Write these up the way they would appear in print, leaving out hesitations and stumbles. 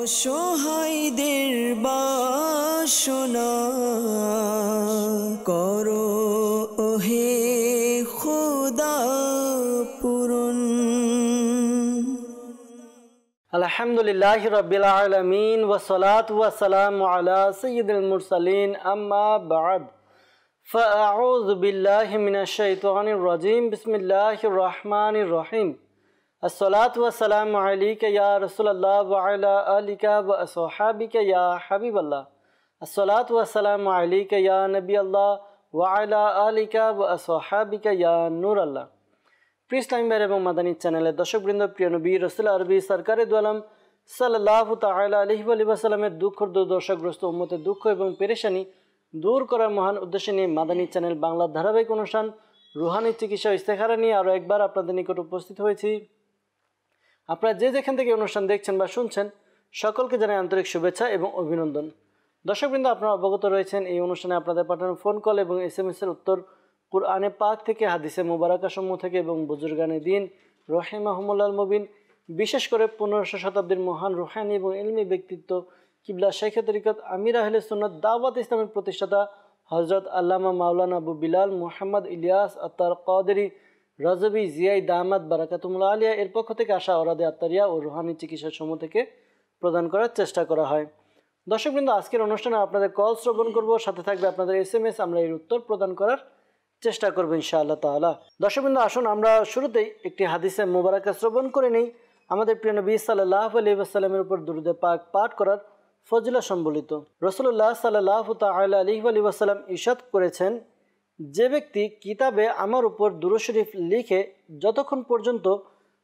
অসহায়দের বাসনা করো ওহে খোদা পূরণ। আলহামদুলিল্লাহি রাব্বিল আলামিন ওয়াসসালাতু ওয়াসসালামু আলা সাইয়্যিদিল মুরসালিন আম্মা বা'দ ফাআউযু বিল্লাহি মিনাশ শাইতানির রাজীম বিসমিল্লাহির রহমানির রহিম। আসসালাতু ওয়াসসালামু আলাইকা ইয়া রাসূলুল্লাহ ওয়া আলা আলিকা ওয়া আসহাবিকা ইয়া হাবিবাল্লাহ। আসসালাতু ওয়াসসালামু আলাইকা ইয়া নবিয়াল্লাহ ওয়া আলা আলিকা ওয়া আসহাবিকা ইয়া নূরাল্লাহ। প্রিয় ইসলামী ভাই এবং মাদানী চ্যানেলের দর্শকবৃন্দ, প্রিয় নবী রাসূল আরবি সরকারে দু আলম সাল্লাল্লাহু তাআলা আলাইহি ওয়া সাল্লামের দুঃখ দুর্দশাগ্রস্ত উম্মতের দুঃখ এবং পেরেশানি দূর করার মহান উদ্দেশ্যে নিয়ে মাদানী চ্যানেল বাংলার ধারাবাহিক অনুষ্ঠান রুহানি চিকিৎসা ইস্তেখারা নিয়ে আরও একবার আপনাদের নিকট উপস্থিত হয়েছি। আপনারা যে যেখান থেকে অনুষ্ঠান দেখছেন বা শুনছেন সকলকে জানাই আন্তরিক শুভেচ্ছা এবং অভিনন্দন। দর্শকবৃন্দ, আপনারা অবগত রয়েছেন এই অনুষ্ঠানে আপনাদের পাঠানো ফোন কল এবং SMS-এর উত্তর কুরআনে পাক থেকে, হাদিসে মুবারাকাসমূহ থেকে এবং বুজুর্গানে দ্বীন রহিমাহুমুল্লাহ মুবিন, বিশেষ করে 1500 শতাব্দীর মহান রুহানি এবং ইলমি ব্যক্তিত্ব কিবলা শাইখে তরিকত আমির আহলে সুন্নাত দাওয়াত ইসলামের প্রতিষ্ঠাতা হযরত আল্লামা মাওলানা আবু বিলাল মুহাম্মদ ইলিয়াস আত্তার কাদেরী রাজবি জিয়াই দামাত বারাকাতুহুল আলিয়া এর পক্ষ থেকে আসা অরাদে আত্তারিয়া ও রুহানি চিকিৎসা সমূহ থেকে প্রদান করার চেষ্টা করা হয়। দর্শকবৃন্দ, আজকের অনুষ্ঠানে আপনাদের কল শ্রবণ করব, সাথে থাকবে আপনাদের SMS, আমরা এর উত্তর প্রদান করার চেষ্টা করবো ইনশাআল্লাহ তাআলা। দর্শকবৃন্দ, আসুন আমরা শুরুতেই একটি হাদিসে মুবারাকা শ্রবণ করে নেই। আমাদের প্রিয় নবী সাল্লাল্লাহু আলাইহি ওয়াসাল্লামের উপর দুরূদে পাক পাঠ করার ফজিলত সম্বলিত। রাসূলুল্লাহ সাল্লাল্লাহু তাআলা আলাইহি ওয়াসাল্লাম ইরশাদ করেছেন, যে ব্যক্তি কিতাবে আমার উপর দুরূদ শরীফ লিখে যতক্ষণ পর্যন্ত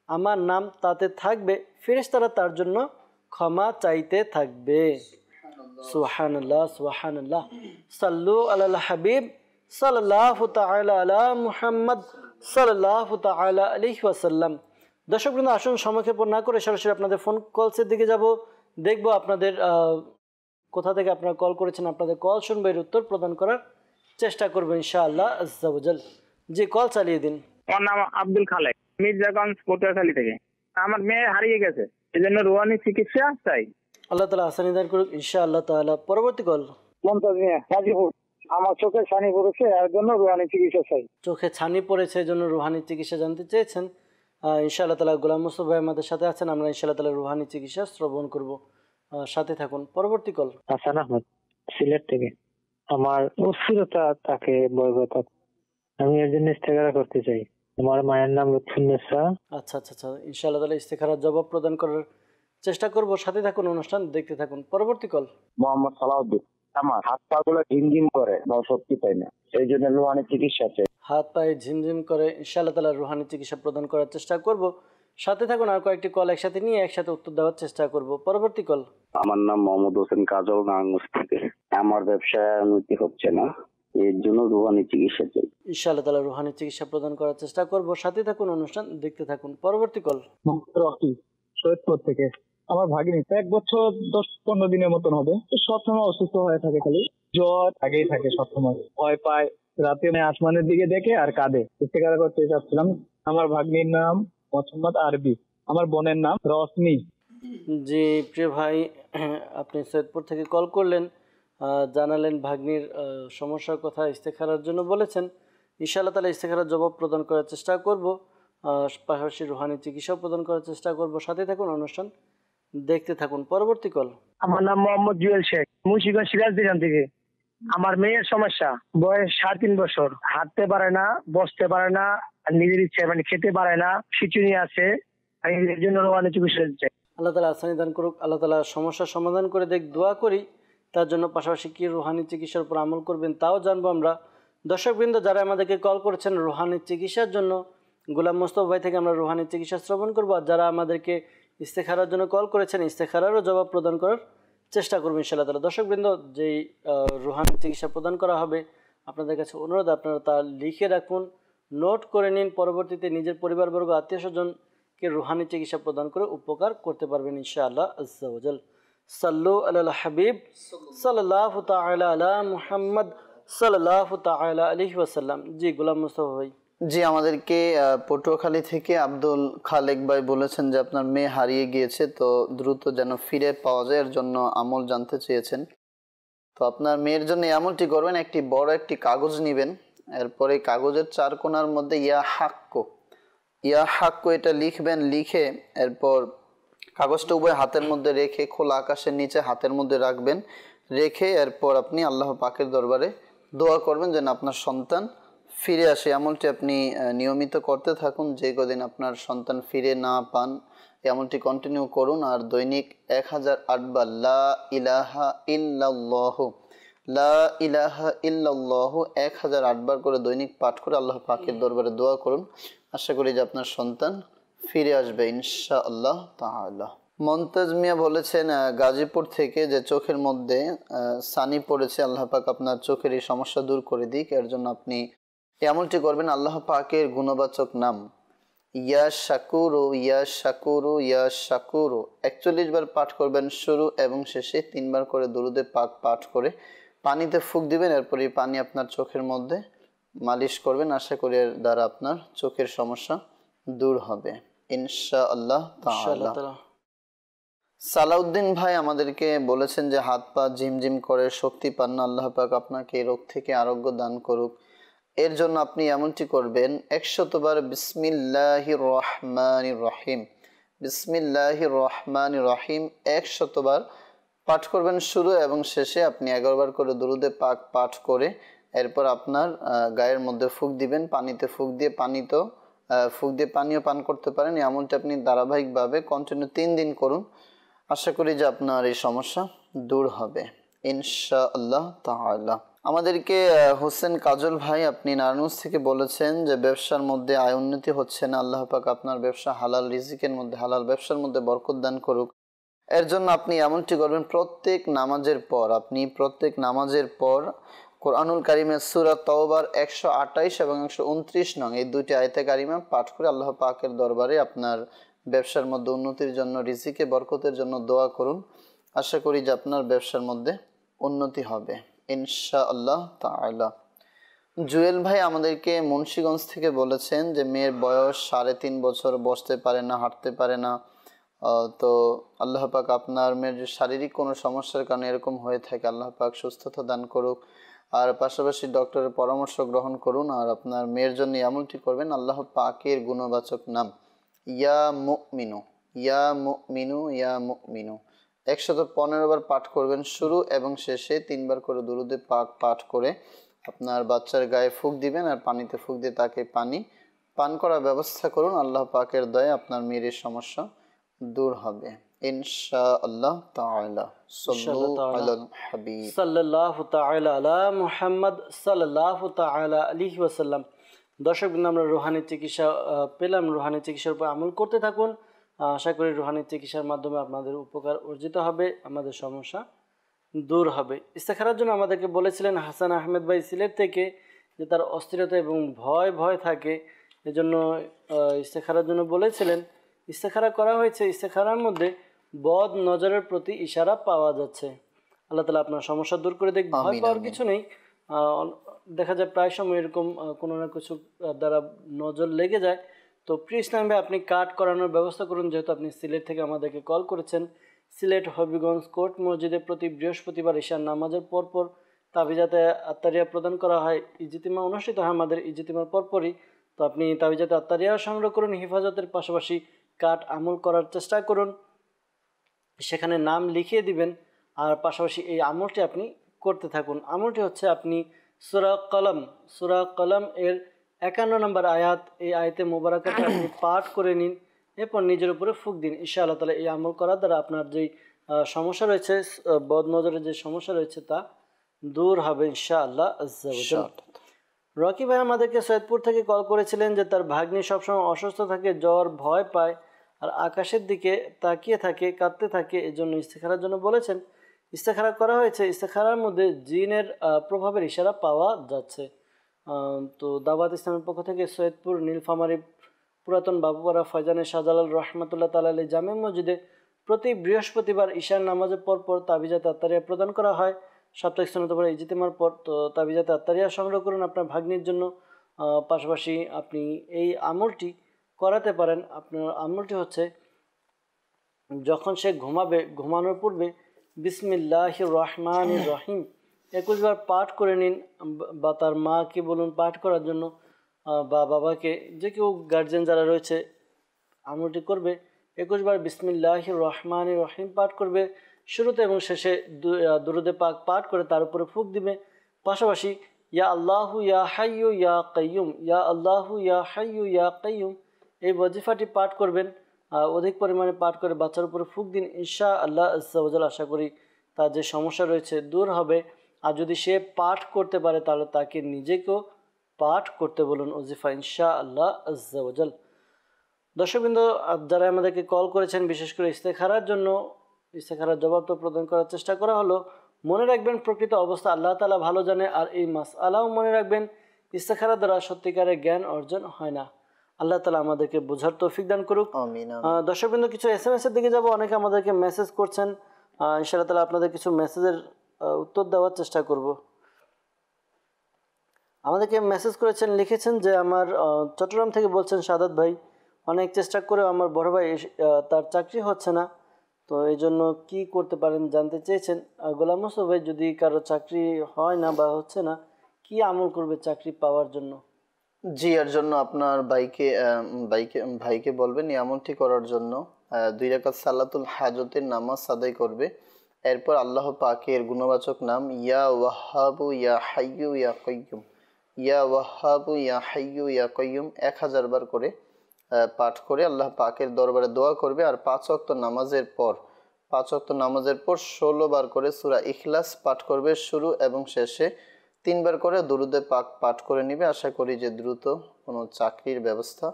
আমার নাম তাতে থাকবে, ফেরেশতারা তার জন্য ক্ষমা চাইতে থাকবে। সুবহানাল্লাহ সুবহানাল্লাহ। সাল্লু আলাল হাবিব সাল্লাল্লাহু তাআলা আলা মুহাম্মদ সাল্লাল্লাহু তাআলা আলাইহি ওয়াসাল্লাম। দর্শকবৃন্দ, আসুন সময়ক্ষেপ না করে সরাসরি আপনাদের ফোন কলসের দিকে যাব। দেখব আপনাদের কোথা থেকে আপনারা কল করেছেন, আপনাদের কল শুনবো, এর উত্তর প্রদান করার চেষ্টা করবো ইনশাআল্লাহ আজ্জা ওয়া জাল। জি, কল চালিয়ে দিন। আমার নাম আব্দুল খালেক, মির্জাগঞ্জ পটুয়াখালী থেকে। আমার মেয়ে হারিয়ে গেছে, এই জন্য রুহানি চিকিৎসা চাই। আল্লাহ তাআলা আসানি দান করুক ইনশাআল্লাহ তাআলা। পরবর্তী কল। মমতাজ মিয়া, গাজীপুর। আমার চোখে ছানি পড়েছে, এর জন্য রুহানি চিকিৎসা চাই। চোখে ছানি পড়েছে, এই জন্য রুহানি চিকিৎসা জানতে চেয়েছেন। ইনশাআল্লাহ তাআলা গোলাম মুস্তফা ভাই আমাদের সাথে আছেন, আমরা ইনশাআল্লাহ তাআলা রুহানি চিকিৎসা শ্রবণ করব, সাথে থাকুন। পরবর্তী কল। হাসান আহমদ, সিলেট থেকে। আমার অস্থিরতা তাকে বয়বতা, আমি এর জন্য ইস্তেখারা করতে চাই। আমার মায়ের নাম লুৎফুন্নেসা। আচ্ছা আচ্ছা আচ্ছা, ইনশাআল্লাহ তাআলা ইস্তেখারার জবাব প্রদান করার চেষ্টা করব, সাথে থাকুন, অনুষ্ঠান দেখতে থাকুন। পরবর্তী কল। মোহাম্মদ সালাউদ্দিন। আমার হাত পা গুলো ঝিমঝিম করে, শক্তি পাই না, এই জন্য রুহানি চিকিৎসা চাই। হাত পায়ে ঝিমঝিম করে, ইনশাআল্লাহ তাআলা রুহানি চিকিৎসা প্রদান করার চেষ্টা করব, সাথে থাকুন। আর কয়েকটি কল একসাথে নিয়ে একসাথে উত্তর দেওয়ার চেষ্টা করব। পরবর্তী কল। আমার নাম মোহাম্মদ হোসেন কাজল, নারায়ণগঞ্জ থেকে। আমার ব্যবসায় উন্নতি হচ্ছে না, এর জন্য রুহানি চিকিৎসা চাই। ইনশাআল্লাহ তাআলা রুহানি চিকিৎসা প্রদান করার চেষ্টা করব, সাথে থাকুন, অনুষ্ঠান দেখতে থাকুন। পরবর্তী কল। রকি, সৈয়দপুর থেকে। আমার ভাগিনী 1 বছর 10-15 দিনের মতন হবে, সবসময় অসুস্থ হয়ে থাকে, খালি জ্বর আগেই থাকে, সবসময় ভয় পায়, রাতে আসমানের দিকে দেখে আর কাঁদে। ইস্তেখারা করতে চাচ্ছিলাম। আমার ভাগ্নির নাম মোহাম্মদ আরবি, আমার বোনের নাম রশনি। জি প্রিয় ভাই, আপনি সৈয়দপুর থেকে কল করলেন, জানালেন ভাগ্নির সমস্যার কথা, ইস্তেখারার জন্য বলেছেন। ইনশাআল্লাহ তাআলা ইস্তেখারার জবাব প্রদান করার চেষ্টা করব, পাশাপাশি রুহানি চিকিৎসাও প্রদান করার চেষ্টা করব, সাথে থাকুন, অনুষ্ঠান দেখতে থাকুন। পরবর্তী কল। আমার নাম মোহাম্মদ জুয়েল শেখ, মুন্সিগঞ্জ সিরাজদিগান থেকে। আমার মেয়ের সমস্যা, বয়স 3.5 বছর, হাঁটতে পারে না, বসতে পারে না, নিজের ইচ্ছে খেতে পারে না, খিচুড়ি আছে, এর জন্য রুহানি চিকিৎসা চাই। আল্লাহ তাআলা আসানি দান করুক, আল্লাহ তাআলা সমস্যার সমাধান করে দেখ, দোয়া করি। তার জন্য পাশাপাশি কি রুহানি চিকিৎসার উপর আমল করবেন তাও জানবো আমরা। দর্শকবৃন্দ, যারা আমাদেরকে কল করেছেন রুহানি চিকিৎসার জন্য, গোলাম মোস্তফা ভাই থেকে আমরা রুহানি চিকিৎসা শ্রবণ করবো। আর যারা আমাদেরকে ইস্তেখারার জন্য কল করেছেন, ইস্তেখারারও জবাব প্রদান করার চেষ্টা করবো ইনশাআল্লাহ তাআলা। দর্শকবৃন্দ, যেই রুহানি চিকিৎসা প্রদান করা হবে, আপনাদের কাছে অনুরোধ আপনারা তা লিখে রাখুন, নোট করে নিন। পরবর্তীতে নিজের পরিবারবর্গ, আত্মীয় স্বজনকে রুহানি চিকিৎসা প্রদান করে উপকার করতে পারবেন ইনশাআল্লাহ আজ্জা ওয়া জাল। সাল্লু আলাল হাবিব সাল্লাল্লাহু তাআলা আলা মুহাম্মদ সাল্লাল্লাহু তাআলা আলাইহি ওয়াসাল্লাম। জি গোলাম মুস্তফা ভাই। জি, আমাদেরকে পটুয়াখালী থেকে আব্দুল খালেক ভাই বলেছেন যে আপনার মেয়ে হারিয়ে গিয়েছে, তো দ্রুত যেন ফিরে পাওয়া যায় এর জন্য আমল জানতে চেয়েছেন। তো আপনার মেয়ের জন্য এই আমলটি করবেন, একটি বড় একটি কাগজ নেবেন, এরপরে কাগজের 4 কোণার মধ্যে ইয়া হাক্কো এটা লিখবেন, লিখে এরপর কাগজটা উভয় হাতের মধ্যে রেখে খোলা আকাশের নিচে হাতের মধ্যে রাখবেন, রেখে এরপর আপনি আল্লাহ পাকের দরবারে দোয়া করবেন যেন আপনার সন্তান ফিরে আসে। আমলটি আপনি নিয়মিত করতে থাকুন, যে কদিন আপনার সন্তান ফিরে না পান আমলটি কন্টিনিউ করুন। আর দৈনিক 1008 বার লা ইলাহা ইল্লাল্লাহু 1008 বার করে দৈনিক পাঠ করে আল্লাহ পাকের দরবারে দোয়া করুন। আশা করি যে আপনার সন্তান ফিরে আসবে ইনশাআল্লাহ তাআলা। মমতাজ মিয়া বলেছেন গাজীপুর থেকে যে চোখের মধ্যে সানি পড়েছে, আল্লাহ পাক আপনার চোখের এই সমস্যা দূর করে দিক। এর জন্য আপনি আমলটি করবেন, আল্লাহ পাকের গুণবাচক নাম ইয়া শাকুরু ইয়া শাকুরু ইয়া শাকুরু 41 বার পাঠ করবেন, শুরু এবং শেষে 3 বার করে দুরুদে পাক পাঠ করে পানিতে ফুঁক দিবেন। এরপর এই পানি আপনার চোখের মধ্যে মালিশ করবেন। আশা করি এর দ্বারা আপনার চোখের সমস্যা দূর হবে ইনশাআল্লাহ তাআলা। সালাউদ্দিন ভাই আমাদেরকে বলেছেন যে হাত পা ঝিমঝিম করে, শক্তি পান না, আল্লাহ পাক আপনাকে এই রোগ থেকে আরোগ্য দান করুক। এর জন্য আপনি এমনটি করবেন, 100 বার বিসমিল্লাহির রহমানির রহিম, বিসমিল্লাহির রহমানির রহিম 100 বার পাঠ করবেন শুরু এবং শেষে। আপনি 11 বার করে দুরুদে পাক পাঠ করে এরপর আপনার গায়ের মধ্যে ফুঁক দিবেন, পানিতে ফুঁক দিয়ে পানিও পান করতে পারেন। এমনটি আপনি ধারাবাহিকভাবে কন্টিনিউ 3 দিন করুন। আশা করি যে আপনার এই সমস্যা দূর হবে ইনশাআল্লাহ তাআলা। আমাদেরকে হোসেন কাজল ভাই আপনি নারায়ণগঞ্জ থেকে বলেছেন যে ব্যবসার মধ্যে আয় উন্নতি হচ্ছে না, আল্লাহ পাক আপনার ব্যবসা হালাল রিজিকের মধ্যে, হালাল ব্যবসার মধ্যে বরকত দান করুক। এর জন্য আপনি এমনটি করবেন, প্রত্যেক নামাজের পর কোরআনুল কারিমের সূরা তাওবার 128 এবং 129 নং এই দুইটি আয়াতে কারিমা পাঠ করে আল্লাহ পাকের দরবারে আপনার ব্যবসার মধ্যে উন্নতির জন্য, রিজিকে বরকতের জন্য দোয়া করুন। আশা করি যে আপনার ব্যবসার মধ্যে উন্নতি হবে ইনশাআল্লাহ তাআলা। জুয়েল ভাই আমাদেরকে মুন্সিগঞ্জ থেকে বলেছেন যে মেয়ের বয়স 3.5 বছর, বসতে পারে না, হাঁটতে পারে না। তো আল্লাহ পাক আপনার মেয়ের শারীরিক কোনো সমস্যার কারণে এরকম হয়ে থাকে, আল্লাহ পাক সুস্থতা দান করুক। আর পাশাপাশি ডক্টরের পরামর্শ গ্রহণ করুন। আর আপনার মেয়ের জন্য আমলটি করবেন, আল্লাহ পাকের গুণবাচক নাম ইয়া মুমিনু ইয়া মুমিনু ইয়া মুমিনু 115 বার পাঠ করবেন শুরু এবং শেষে 3 বার করে দুরুদে পাক পাঠ করে আপনার বাচ্চার গায়ে ফুঁক দিবেন আর পানিতে ফুঁক দিয়ে তাকে পানি পান করার ব্যবস্থা করুন। আল্লাহ পাকের দয়ায় আপনার মেয়ের সমস্যা দূর হবে ইনশাআল্লাহ তাআলা। সাল্লাল্লাহু তাআলা আলা মুহাম্মদ সাল্লাল্লাহু তাআলা আলাইহি ওয়াসাল্লাম। দর্শকবৃন্দ, আমরা রুহানি চিকিৎসা পেলাম, রুহানি চিকিৎসার উপর আমল করতে থাকুন। আশা করি রুহানি চিকিৎসার মাধ্যমে আপনাদের উপকার অর্জিত হবে, আমাদের সমস্যা দূর হবে। ইস্তেখারার জন্য আমাদেরকে বলেছিলেন হাসান আহমেদ ভাই সিলেট থেকে যে তার অস্থিরতা এবং ভয় থাকে, এজন্য ইস্তেখারার জন্য বলেছিলেন। ইস্তেখারা করা হয়েছে, ইস্তেখারার মধ্যে বদ নজরের প্রতি ইশারা পাওয়া যাচ্ছে। আল্লাহ তাআলা আপনার সমস্যা দূর করে দেখবেন, ভয় পাওয়ার কিছু নেই। দেখা যায় প্রায় সময় এরকম কোনো না কিছু দ্বারা নজর লেগে যায়। তো প্রিয় ইসলাম ভাই, আপনি কাট করানোর ব্যবস্থা করুন। যেহেতু আপনি সিলেট থেকে আমাদেরকে কল করেছেন, সিলেট হবিগঞ্জ কোর্ট মসজিদে প্রতি বৃহস্পতিবার ঈশার নামাজের পরপর তাবিজাতে আত্তারিয়া প্রদান করা হয়। ইজতিমা অনুষ্ঠিত হয় আমাদের ইজতিমার পরপরই। তো আপনি তাবিজাতে আত্তারিয়া সংগ্রহ করুন, হেফাজতের পাশাপাশি কাট আমল করার চেষ্টা করুন, সেখানে নাম লিখিয়ে দিবেন আর পাশাপাশি এই আমলটি আপনি করতে থাকুন। আমলটি হচ্ছে আপনি সূরা কলম এর 51 নম্বর আয়াত, এই আয়াতে মোবারকাটা আপনি পাঠ করে নিন, এরপর নিজের উপরে ফুঁক দিন। ইনশাআল্লাহ তাআলা এই আমল করার দ্বারা আপনার যেই সমস্যা রয়েছে, বদনজরের যে সমস্যা রয়েছে তা দূর হবে ইনশাআল্লাহ আজ্জা ওয়া জাল্লা। রকি ভাই আমাদেরকে সৈয়দপুর থেকে কল করেছিলেন যে তার ভাগ্নি সবসময় অসুস্থ থাকে, জ্বর, ভয় পায় আর আকাশের দিকে তাকিয়ে থাকে, কাঁদতে থাকে। এর জন্য ইস্তেখারার জন্য বলেছেন। ইস্তেখারা করা হয়েছে, ইস্তেখারার মধ্যে জিনের প্রভাবের ইশারা পাওয়া যাচ্ছে। তো দাওয়াত ইসলামের পক্ষ থেকে সৈয়দপুর নীলফামারী পুরাতন বাবুপাড়া ফয়জানে শাহজালাল রহমতুল্লাহ তাআলা আলাইহি জামে মসজিদে প্রতি বৃহস্পতিবার ঈশার নামাজের পরপর তাবিজাতে আত্তারিয়া প্রদান করা হয়। সাপ্তাহিক সুন্নাত পড়া ইজতিমার পর তো তাবিজাতে আত্তারিয়া সংগ্রহ করুন আপনার ভাগ্নির জন্য। পাশাপাশি আপনি এই আমলটি করাতে পারেন। আপনার আমলটি হচ্ছে, যখন সে ঘুমাবে, ঘুমানোর পূর্বে বিসমিল্লাহির রহমানির রহিম 21 বার পাঠ করে নিন, বা তার মাকে বলুন পাঠ করার জন্য, বা বাবাকে, যে কেউ গার্জেন যারা রয়েছে আমলটি করবে। 21 বার বিসমিল্লাহির রহমানির রহিম পাঠ করবে শুরুতে এবং শেষে, দুরুদে পাক পাঠ করে তার উপরে ফুঁক দিবে। পাশাপাশি ইয়া আল্লাহু ইয়া হাইয়ু ইয়া কাইয়ুম, ইয়া আল্লাহু ইয়া হাইয়ু ইয়া কাইয়ুম এই ওয়াজিফাটি পাঠ করবেন। অধিক পরিমাণে পাঠ করে বাচ্চার উপরে ফুঁক দিন, ইনশাআল্লাহ আজ্জা ওয়া জাল। আশা করি তার যে সমস্যা রয়েছে দূর হবে। আর যদি সে পাঠ করতে পারে তাহলে তাকে নিজেকেও পাঠ করতে বলুন ওজিফা, ইনশাআল্লাহ আজ্জা ওয়া জাল। দর্শকবৃন্দ, যারা আমাদেরকে কল করেছেন, বিশেষ করে ইস্তেখারার জন্য, ইস্তেখারার জবাব তো প্রদান করার চেষ্টা করা হলো। মনে রাখবেন, প্রকৃত অবস্থা আল্লাহ তাআলা ভালো জানে। আর এই মাসআলাও মনে রাখবেন, ইস্তেখারা দ্বারা সত্যিকারের জ্ঞান অর্জন হয় না। আল্লাহ তাআলা আমাদেরকে বোঝার তৌফিক দান করুক, আমিন। দর্শকবৃন্দ, কিছু SMS এর দিকে যাব। অনেকে আমাদেরকে মেসেজ করছেন, ইনশাআল্লাহ তাআলা আপনাদের কিছু মেসেজের উত্তর দেওয়ার চেষ্টা করব। আমাদেরকে মেসেজ করেছেন, লিখেছেন যে আমার চট্টগ্রাম থেকে বলছেন সাদাত ভাই, অনেক চেষ্টা করে আমার বড় ভাই তার চাকরি হচ্ছে না, তো এই জন্য কী করতে পারেন জানতে চেয়েছেন। গোলাম মোস্তফা ভাই, যদি কারো চাকরি হয় না বা হচ্ছে না, কি আমল করবে চাকরি পাওয়ার জন্য? জি, এর জন্য আপনার ভাইকে বলবেন এই আমলটি করার জন্য। 2 রাকাত সালাতুল হাজতের নামাজ আদায় করবে। এরপর আল্লাহ পাকের গুণবাচক নাম ইয়া ওয়াহাবু ইয়া হাইয়ু ইয়া কাইয়ুম, ইয়া ওয়াহাবু ইয়া হাইয়ু ইয়া কাইয়ুম 1000 বার করে পাঠ করে আল্লাহ পাকের দরবারে দোয়া করবে। আর 5 ওয়াক্ত নামাজের পর 16 বার করে সূরা ইখলাস পাঠ করবে শুরু এবং শেষে। 3 বার করে দুরুদে পাক পাঠ করে নিবে। আশা করি যে দ্রুত কোনো চাকরির ব্যবস্থা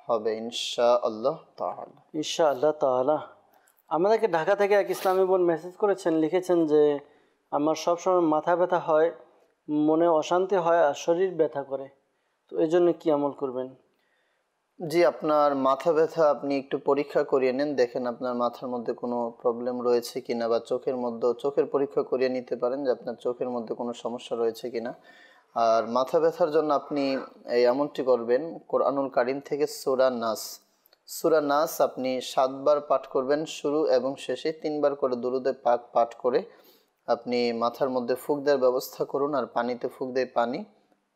হবে ইনশাআল্লাহ তাআলা। ইনশাআল্লাহ তাআলা। আমাদেরকে ঢাকা থেকে এক ইসলামী বোন মেসেজ করেছেন, লিখেছেন যে আমার সবসময় মাথা ব্যথা হয়, মনে অশান্তি হয় আর শরীর ব্যথা করে, তো এই জন্য কী আমল করবেন? জি, আপনার মাথা ব্যথা আপনি একটু পরীক্ষা করিয়ে নেন, দেখেন আপনার মাথার মধ্যে কোনো প্রবলেম রয়েছে কিনা, বা চোখের পরীক্ষা করিয়ে নিতে পারেন যে আপনার চোখের মধ্যে কোনো সমস্যা রয়েছে কিনা। আর মাথা ব্যথার জন্য আপনি এই এমনটি করবেন, কোরআনুল কারীম থেকে সূরা নাস আপনি 7 বার পাঠ করবেন শুরু এবং শেষে। 3 বার করে দুরুদে পাক পাঠ করে আপনি মাথার মধ্যে ফুঁক দেওয়ার ব্যবস্থা করুন, আর পানিতে ফুঁক দিয়ে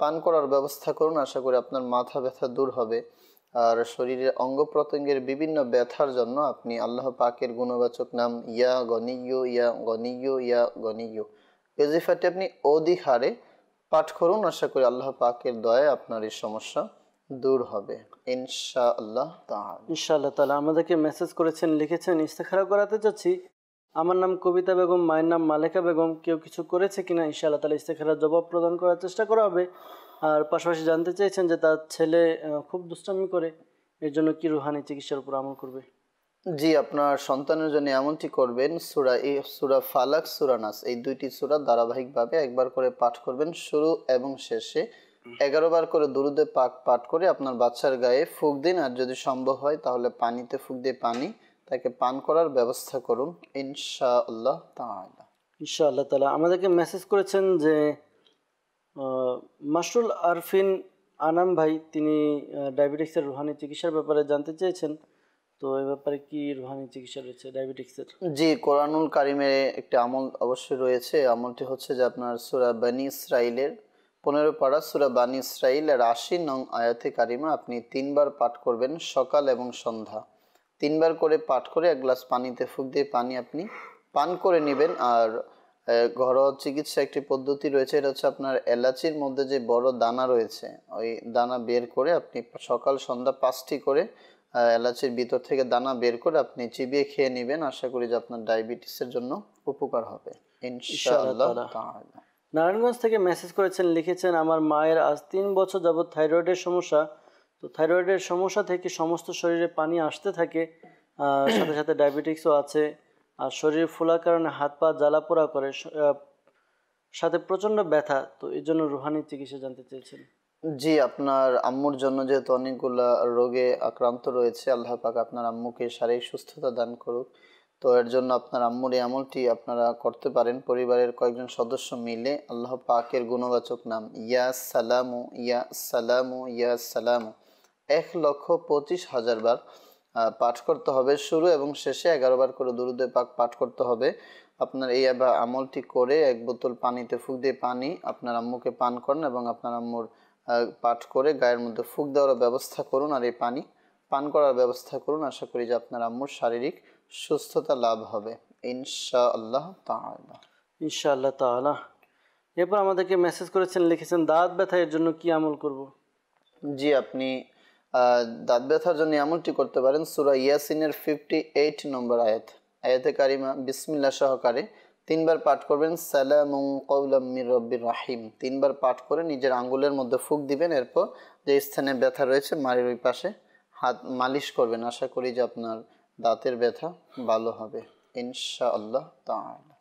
পান করার ব্যবস্থা করুন। আশা করি আপনার মাথা ব্যথা দূর হবে। আর শরীরের অঙ্গ প্রত্যঙ্গের বিভিন্ন ব্যথার জন্য আপনি আল্লাহ পাকের গুণবাচক নাম ইয়া গনিয়্যু ইয়া গনিয়্যু ইয়া গনিয়্যু ওজিফাটি আপনি অধিক হারে পাঠ করুন। আশা করি আল্লাহ পাকের দয়ায় আপনার এই সমস্যা দূর হবে ইনশাআল্লাহ তাআলা। ইনশাআল্লাহ তাআলা। আমাদেরকে মেসেজ করেছেন, লিখেছেন ইস্তেখারা করাতে চাচ্ছি, আমার নাম কবিতা বেগম, মায়ের নাম মালেকা বেগম, কেউ কিছু করেছে কিনা? ইনশাআল্লাহ তাআলা ইস্তেখারার জবাব প্রদান করার চেষ্টা করা হবে। আর পাশাপাশি জানতে চেয়েছেন যে তার ছেলে খুব দুষ্টামি করে, এর জন্য কি রুহানি চিকিৎসার উপর আমল করবে? জি, আপনার সন্তানের জন্য এমনটি করবেন, সূরা ফালাক, সূরা নাস এই 2টি সূরা ধারাবাহিকভাবে 1 বার করে পাঠ করবেন শুরু এবং শেষে। 11 বার করে দুরুদে পাক পাঠ করে আপনার বাচ্চার গায়ে ফুঁক দিন। আর যদি সম্ভব হয় তাহলে পানিতে ফুঁক দিয়ে তাকে পান করার ব্যবস্থা করুন ইনশাআল্লাহ তাআলা। ইনশাআল্লাহ তাআলা। আমাদেরকে মেসেজ করেছেন যে মাশরুল আরফিন আনাম ভাই, তিনি ডায়াবেটিক্সের রুহানি চিকিৎসার ব্যাপারে জানতে চেয়েছেন, তো এই ব্যাপারে কি রুহানি চিকিৎসা রয়েছে ডায়াবেটিক্সের? জি, কোরআনুল কারীমে একটা আমল অবশ্যই রয়েছে। আমলটি হচ্ছে যে আপনার সূরা বানী ইসরাঈলের 15 পারা সূরা বানী ইসরাঈলের 80 নং আয়াতে কারিমা আপনি 3 বার পাঠ করবেন সকাল এবং সন্ধ্যা। 3 বার করে পাঠ করে 1 গ্লাস পানিতে ফুঁক দিয়ে পানি আপনি পান করে নেবেন। আর ঘরোয়া চিকিৎসা একটি পদ্ধতি রয়েছে, এটা হচ্ছে আপনার এলাচির মধ্যে যে বড় দানা রয়েছে, ওই দানা বের করে আপনি সকাল সন্ধ্যা 5টি করে এলাচির ভিতর থেকে দানা বের করে আপনি চিবিয়ে খেয়ে নেবেন। আশা করি যে আপনার ডায়াবেটিসের জন্য উপকার হবে ইনশাআল্লাহ তাআলা। নারায়ণগঞ্জ থেকে মেসেজ করেছেন, লিখেছেন আমার মায়ের আজ 3 বছর যাবৎ থাইরয়েডের সমস্যা, তো থাইরয়েডের সমস্যা থেকে সমস্ত শরীরে পানি আসতে থাকে, সাথে সাথে ডায়াবেটিক্সও আছে, আর শরীর ফোলার কারণে হাত পা জ্বালা পোড়া করে, সাথে প্রচণ্ড ব্যথা, তো এই জন্য রুহানি চিকিৎসা জানতে চেয়েছেন। জি, আপনার আম্মুর জন্য যেহেতু অনেকগুলা রোগে আক্রান্ত রয়েছে, আল্লাহ পাক আপনার আম্মুকে শারীরিক সুস্থতা দান করুক। তো এর জন্য আপনার আম্মুর এই আমলটি আপনারা করতে পারেন পরিবারের কয়েকজন সদস্য মিলে আল্লাহ পাকের গুণবাচক নাম ইয়া সালামু ইয়া সালামু ইয়া সালামু 1,25,000 বার পাঠ করতে হবে। শুরু এবং শেষে 11 বার করে দুরূদে পাক পাঠ করতে হবে। আপনার এই আমলটি করে 1 বোতল পানিতে ফুঁক দিয়ে পানি আপনার আম্মুকে পান করেন এবং আপনার আম্মুর পাঠ করে গায়ের মধ্যে ফুঁক দেওয়ার ব্যবস্থা করুন আর এই পানি পান করার ব্যবস্থা করুন। আশা করি যে আপনার আম্মুর শারীরিক সুস্থতা লাভ হবে ইনশাআল্লাহ তাআলা। ইনশাআল্লাহ তাআলা। এরপর আমাদেরকে মেসেজ করেছেন, লিখেছেন দাঁত ব্যথা, এর জন্য কি আমল করব? জি, আপনি দাঁত ব্যথার জন্য আমলটি করতে পারেন। সূরা ইয়াসিনের 58 নম্বর আয়াতে কারিমা বিসমিল্লাহ সহকারে 3 বার পাঠ করবেন। সালামুন কাওলাম মির রাব্বির রাহিম 3 বার পাঠ করে নিজের আঙ্গুলের মধ্যে ফুঁক দিবেন। এরপর যে স্থানে ব্যথা রয়েছে মাড়ির ওই পাশে হাত মালিশ করবেন। আশা করি যে আপনার দাঁতের ব্যথা ভালো হবে ইনশাআল্লাহ তাআলা।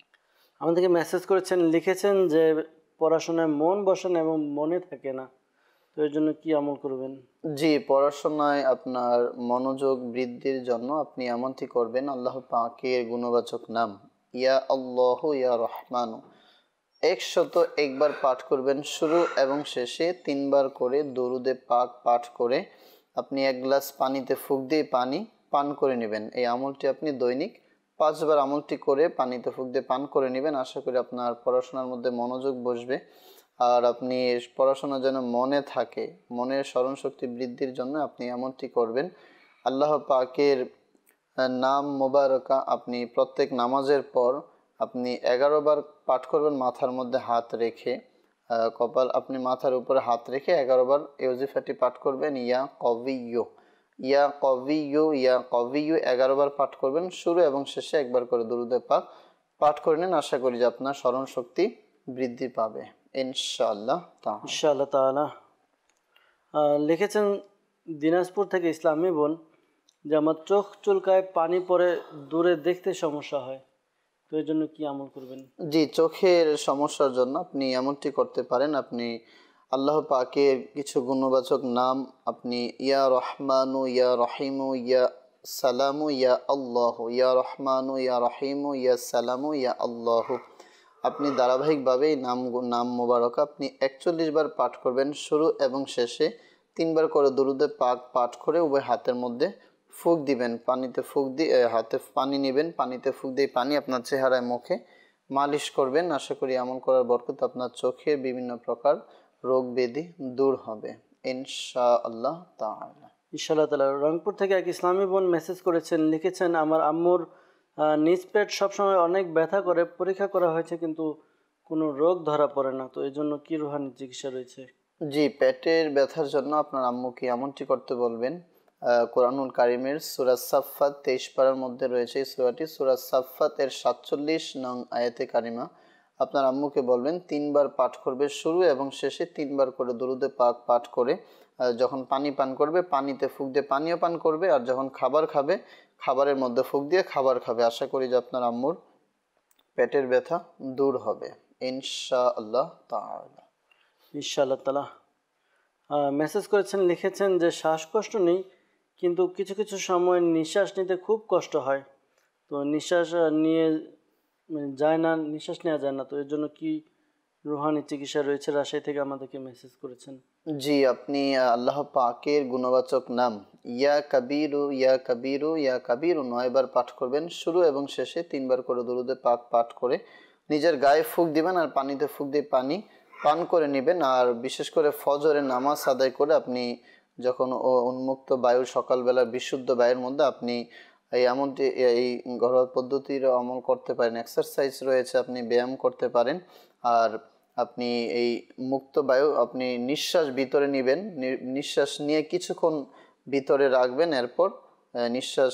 আমাদেরকে মেসেজ করেছেন, লিখেছেন যে পড়াশোনায় মন বসে না এবং মনে থাকে না, তো এর জন্য কি আমল করবেন? জি, পড়াশোনায় আপনার মনোযোগ বৃদ্ধির জন্য আপনি এমনটি করবেন। আল্লাহ পাকের গুণবাচক নাম ইয়া আল্লাহ ইয়া রহমানু 101 বার পাঠ করবেন। শুরু এবং শেষে 3 বার করে দরুদে পাক পাঠ করে আপনি 1 গ্লাস পানিতে ফুঁক দিয়ে পানি পান করে নেবেন। এই আমলটি আপনি দৈনিক 5 বার আমলটি করে পানিতে ফুঁক দিয়ে পান করে নেবেন। আশা করি আপনার পড়াশোনার মধ্যে মনোযোগ বসবে আর আপনি পড়াশোনা যেন মনে থাকে, মনের স্মরণশক্তি বৃদ্ধির জন্য আপনি এমনটি করবেন। আল্লাহ পাকের নাম মোবারকা আপনি প্রত্যেক নামাজের পর আপনি 11 বার পাঠ করবেন মাথার মধ্যে হাত রেখে, কপাল আপনি মাথার উপরে হাত রেখে 11 বার এই ওজিফাটি পাঠ করবেন। ইয়া কবিয়্যু ইয়া কবিয়্যু ইয়া কবিয়্যু 11 বার পাঠ করবেন। শুরু এবং শেষে 1 বার করে দরুদে পাক পাঠ করে নেন। আশা করি যে আপনার স্মরণশক্তি বৃদ্ধি পাবে ইনশাআল্লাহ তাআলা। ইনশাআল্লাহ তাআলা। লিখেছেন দিনাজপুর থেকে ইসলামী বোন যে আমার চোখ চুলকায়, পানি পড়ে, দূরে দেখতে সমস্যা হয়, তো এর জন্য কি আমল করবেন? জি, চোখের সমস্যার জন্য আপনি এমনটি করতে পারেন। আপনি আল্লাহ পাকের কিছু গুণবাচক নাম আপনি ইয়া রহমানু ইয়া রহিমু ইয়া সালামু ইয়া আল্লাহ ইয়া রহমানু ইয়া রহিমু ইয়া সালামু ইয়া আল্লাহ আপনি ধারাবাহিকভাবে এই নাম মোবারক আপনি 41 বার পাঠ করবেন। শুরু এবং শেষে 3 বার করে দরুদে পাক পাঠ করে উভয় হাতের মধ্যে ফুঁক দিবেন। পানিতে ফুঁক দিয়ে হাতে পানি নেবেন, পানিতে ফুঁক দিয়ে পানি আপনার চেহারায় মুখে মালিশ করবেন। আশা করি আমল করার বরকত আপনার চোখের বিভিন্ন প্রকার রোগ ব্যাধি দূর হবে ইনশাআল্লাহ তাআলা। ইনশাআল্লাহ তাআলা। রংপুর থেকে এক ইসলামী বোন মেসেজ করেছেন, লিখেছেন আমার আম্মুর নিজ পেট সবসময় অনেক ব্যথা করে, পরীক্ষা করা হয়েছে কিন্তু কোনো রোগ ধরা পড়ে না, তো এই জন্য কি রুহানি চিকিৎসা রয়েছে? জি, পেটের ব্যথার জন্য আপনার আম্মুকে এমনটি করতে বলবেন। কোরআনুল কারিমের সূরা সাফফাত 23 পারার মধ্যে রয়েছে এই সূরাটি। সূরা সাফফাত এর 47 নং আয়াতে কারিমা আপনার আম্মুকে বলবেন 3 বার পাঠ করবে। শুরু এবং শেষে 3 বার করে দরুদে পাক পাঠ করে যখন পানি পান করবে পানিতে ফুঁক দিয়ে পানিও পান করবে, আর যখন খাবার খাবে খাবারের মধ্যে ফুঁক দিয়ে খাবার খাবে। আশা করি যে আপনার আম্মুর পেটের ব্যথা দূর হবে ইনশাআল্লাহ তাআলা। ইনশাআল্লাহ তাআলা। মেসেজ করেছেন, লিখেছেন যে শ্বাসকষ্ট নেই কিন্তু কিছু কিছু সময় নিঃশ্বাস নিতে খুব কষ্ট হয়, তো নিঃশ্বাস নিয়ে যায় না, নিঃশ্বাস নেওয়া যায় না, তো এর জন্য কি রুহানি চিকিৎসা রয়েছে? রাজশাহী থেকে আমাদেরকে মেসেজ করেছেন। জি, আপনি আল্লাহ পাকের গুণবাচক নাম ইয়া কাবীরু ইয়া কাবীরু ইয়া কাবীরু 9 বার পাঠ করবেন। শুরু এবং শেষে 3 বার করে দরুদে পাক পাঠ করে নিজের গায়ে ফুঁক দিবেন আর পানিতে ফুঁক দিয়ে পানি পান করে নেবেন। আর বিশেষ করে ফজরের নামাজ আদায় করে আপনি যখন উন্মুক্ত বায়ু সকালবেলার বিশুদ্ধ বায়ুর মধ্যে আপনি এমনটি এই ঘরোয়া পদ্ধতির আমল করতে পারেন। এক্সারসাইজ রয়েছে, আপনি ব্যায়াম করতে পারেন। আর আপনি এই মুক্ত বায়ু আপনি নিঃশ্বাস ভিতরে নেবেন, নিঃশ্বাস নিয়ে কিছুক্ষণ ভিতরে রাখবেন, এরপর নিঃশ্বাস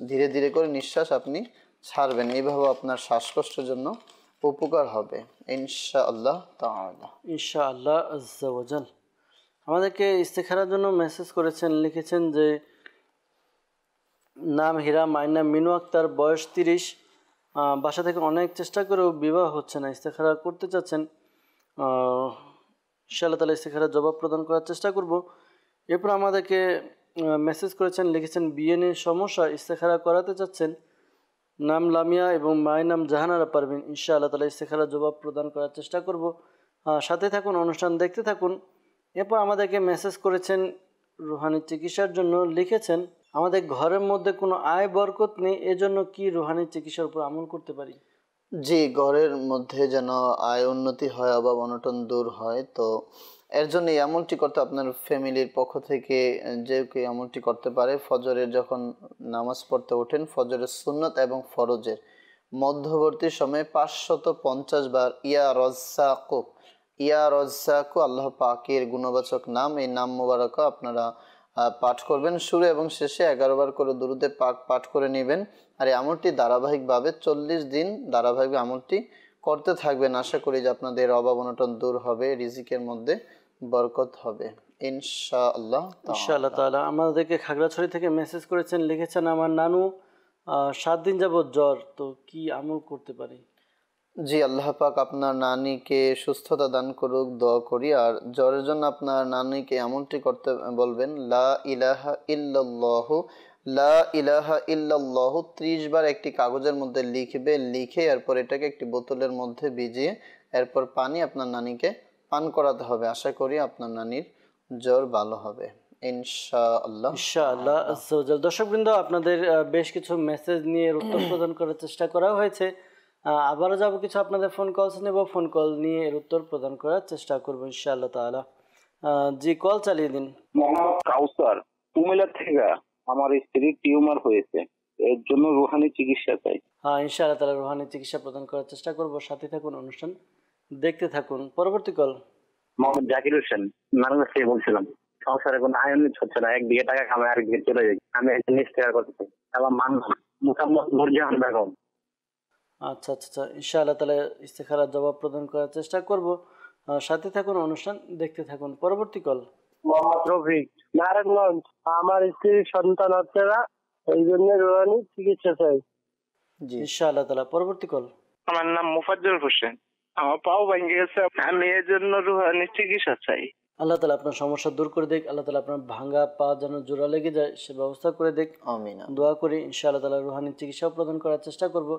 ধীরে ধীরে করে নিঃশ্বাস আপনি ছাড়বেন। এইভাবে আপনার শ্বাসকষ্টের জন্য উপকার হবে ইনশাআল্লাহ তাআলা। ইনশাআল্লাহ আজ্জা ওয়া জাল। আমাদেরকে ইস্তেখারার জন্য মেসেজ করেছেন, লিখেছেন যে নাম হীরা, মায়ের নাম মিনু আক্তার, বয়স 30, বাসা থেকে অনেক চেষ্টা করেও বিবাহ হচ্ছে না, ইস্তেখারা করতে চাচ্ছেন। ইনশাআল্লাহ তাআলা ইস্তেখারার জবাব প্রদান করার চেষ্টা করব। এরপর আমাদেরকে মেসেজ করেছেন, লিখেছেন বিয়ে নিয়ে সমস্যা, ইস্তেখারা করাতে চাচ্ছেন, নাম লামিয়া এবং মায়ের নাম জাহানারা পারভিন। ইনশাআল্লাহ তাআলা ইস্তেখারার জবাব প্রদান করার চেষ্টা করব। সাথে থাকুন, অনুষ্ঠান দেখতে থাকুন। এরপর আমাদেরকে মেসেজ করেছেন রুহানি চিকিৎসার জন্য, লিখেছেন আমাদের ঘরের মধ্যে কোনো আয় বরকত নেই, এজন্য কি রুহানি চিকিৎসার উপর আমল করতে পারি? জি, ঘরের মধ্যে যেন আয় উন্নতি হয়, অভাব অনটন দূর হয়, তো এর জন্য এই আমলটি করতে আপনার ফ্যামিলির পক্ষ থেকে যে কেউ আমলটি করতে পারে। ফজরের যখন নামাজ পড়তে ওঠেন, ফজরের সুন্নত এবং ফরজের মধ্যবর্তী সময়ে 550 বার ইয়া রজ্জাকু, ইয়া রজ্জাকু আল্লাহ পাকের গুণবাচক নাম, এই নাম মোবারক আপনারা পাঠ করবেন। শুরু এবং শেষে 11 বার করে দুরুদে পাক পাঠ করে নেবেন। আর এই আমলটি ধারাবাহিকভাবে 40 দিন ধারাবাহিক আমলটি করতে থাকবেন। আশা করি যে আপনাদের অভাব অনটন দূর হবে, রিজিকের মধ্যে বরকত হবে ইনশাআল্লাহ। ইনশাআল্লাহ তাআলা। আমাদেরকে খাগড়াছড়ি থেকে মেসেজ করেছেন, লিখেছেন আমার নানু 7 দিন যাবত জ্বর, তো কি আমল করতে পারি? জি, আল্লাহ পাক আপনার নানিকে সুস্থতা দান করুক, দোয়া করি। আর জ্বরের জন্য আপনার নানিকে এমনটি করতে বলবেন, লা ইলাহা ইল্লাল্লাহু, লা ইলাহা ইল্লাল্লাহু 30 বার একটি কাগজের মধ্যে লিখবে, লিখে এরপর এটাকে একটি বোতলের মধ্যে ভিজিয়ে এরপর পানি আপনার নানিকে পান করাতে হবে। আশা করি আপনার নানির জ্বর ভালো হবে ইনশাআল্লাহ। ইনশাআল্লাহ আজ্জা ওয়া জাল। দর্শকবৃন্দ, আপনাদের বেশ কিছু মেসেজ নিয়ে উত্তর প্রদান করার চেষ্টা করা হয়েছে। আবারও যাব কিছু আপনাদের ফোন কলস নেব, ফোন কল নিয়ে এর উত্তর প্রদান করার চেষ্টা করবো ইনশাআল্লাহ তাআলা। জি, কল চালিয়ে দিন। মোহাম্মদ কাউসার, কুমিল্লা থেকে। আমার স্ত্রীর টিউমার হয়েছে, এর জন্য রুহানি চিকিৎসা চাই। হ্যাঁ, ইনশাআল্লাহ তাআলা রুহানি চিকিৎসা প্রদান করার চেষ্টা করব। সাথে থাকুন, অনুষ্ঠান দেখতে থাকুন। পরবর্তী কল। মোহাম্মদ জাকির হোসেন, নারায়ণগঞ্জ থেকে বলছিলাম। সংসারে কোনো আয় উন্নতি হচ্ছে না, একদিকে টাকা কামাই আরেকদিকে চলে যায়। আমি একজন নিস্তেহার করতে চাই। আমার মান মোহাম্মদ নুরজাহান বেগম। আচ্ছা আচ্ছা আচ্ছা, ইনশাআল্লাহ তাআলা ইস্তেখারার জবাব প্রদান করার চেষ্টা করব। সাথে থাকুন, অনুষ্ঠান দেখতে থাকুন। পরবর্তী কল। মোহাম্মদ রফিক, নারায়ণগঞ্জ। আমার স্ত্রীর সন্তান হচ্ছে না, এই জন্য রুহানি চিকিৎসা চাই। জি, ইনশাআল্লাহ তাআলা। পরবর্তী কল। আমার নাম মুফাজ্জল হোসেন, আমার পাও ভেঙে গেছে, আমি এর জন্য রুহানি চিকিৎসা চাই। আল্লাহ তাআলা আপনার সমস্যা দূর করে দেখ। আল্লাহ তাআলা আপনার ভাঙা পা যেন জোড়া লেগে যায় সে ব্যবস্থা করে দেখ। আমিন। দোয়া করি ইনশাআল্লাহ তাআলা রুহানি চিকিৎসা প্রদান করার চেষ্টা করব।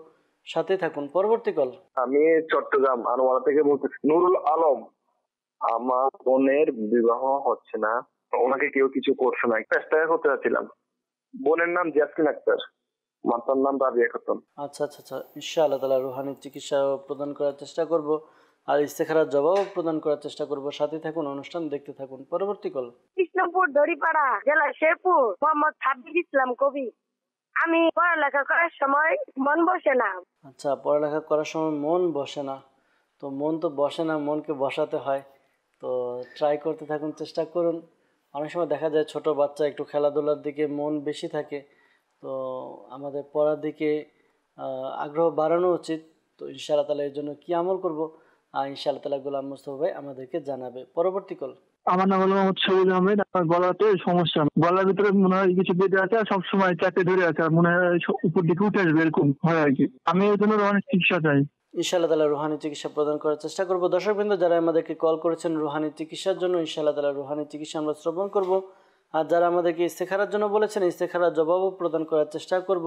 সাথে থাকুন। পরবর্তী কল। আমি চট্টগ্রাম আনোয়ারা থেকে বলতেছি। নুরুল আলম, আমার বোনের বিবাহ হচ্ছে না, ওনাকে কেউ কিছু করছে না, চেষ্টা করতে চাচ্ছিলাম। বোনের নাম জাসমিন আক্তার, মাতার নাম রাবিয়া খাতুন। আচ্ছা আচ্ছা আচ্ছা, ইনশাআল্লাহ তাআলা রুহানি চিকিৎসা প্রদান করার চেষ্টা করব আর ইস্তেখারার জবাব প্রদান করার চেষ্টা করব। সাথে থাকুন, অনুষ্ঠান দেখতে থাকুন। পরবর্তী কল। কৃষ্ণপুর দড়িপাড়া জেলা শেরপুর, মোহাম্মদ সাব্বির ইসলাম কবি। আমি পড়ালেখা করার সময় মন বসে না। আচ্ছা, পড়ালেখা করার সময় মন বসে না, তো মন তো বসে না, মনকে বসাতে হয়। তো ট্রাই করতে থাকুন, চেষ্টা করুন। অনেক সময় দেখা যায় ছোট বাচ্চা একটু খেলাধুলার দিকে মন বেশি থাকে, তো আমাদের পড়ার দিকে আগ্রহ বাড়ানো উচিত। তো ইনশাআল্লাহ তাআলা এর জন্য কি আমল করব, ইনশাআল্লাহ তাআলা গোলাম মুস্তফা ভাই আমাদেরকে জানাবে। পরবর্তী কল। আমার নাম হলো মোহাম্মদ শহীদ আহমেদ। আমার গলাতে সমস্যা, গলার ভিতরে মনে হয় কিছু বেঁধে আছে, আর সবসময় চাপে ধরে আছে, আর মনে হয় উপর দিকে উঠে আসবে, এরকম হয় আর কি। আমি এই জন্য রুহানি চিকিৎসা চাই। ইনশাআল্লাহ তাআলা রুহানি চিকিৎসা প্রদান করার চেষ্টা করব। দর্শকবৃন্দ, যারা আমাদেরকে কল করেছেন রুহানি চিকিৎসার জন্য, ইনশাআল্লাহ তাআলা রুহানি চিকিৎসা আমরা শ্রবণ করব। আর যারা আমাদেরকে ইস্তেখারার জন্য বলেছেন, ইস্তেখারার জবাবও প্রদান করার চেষ্টা করব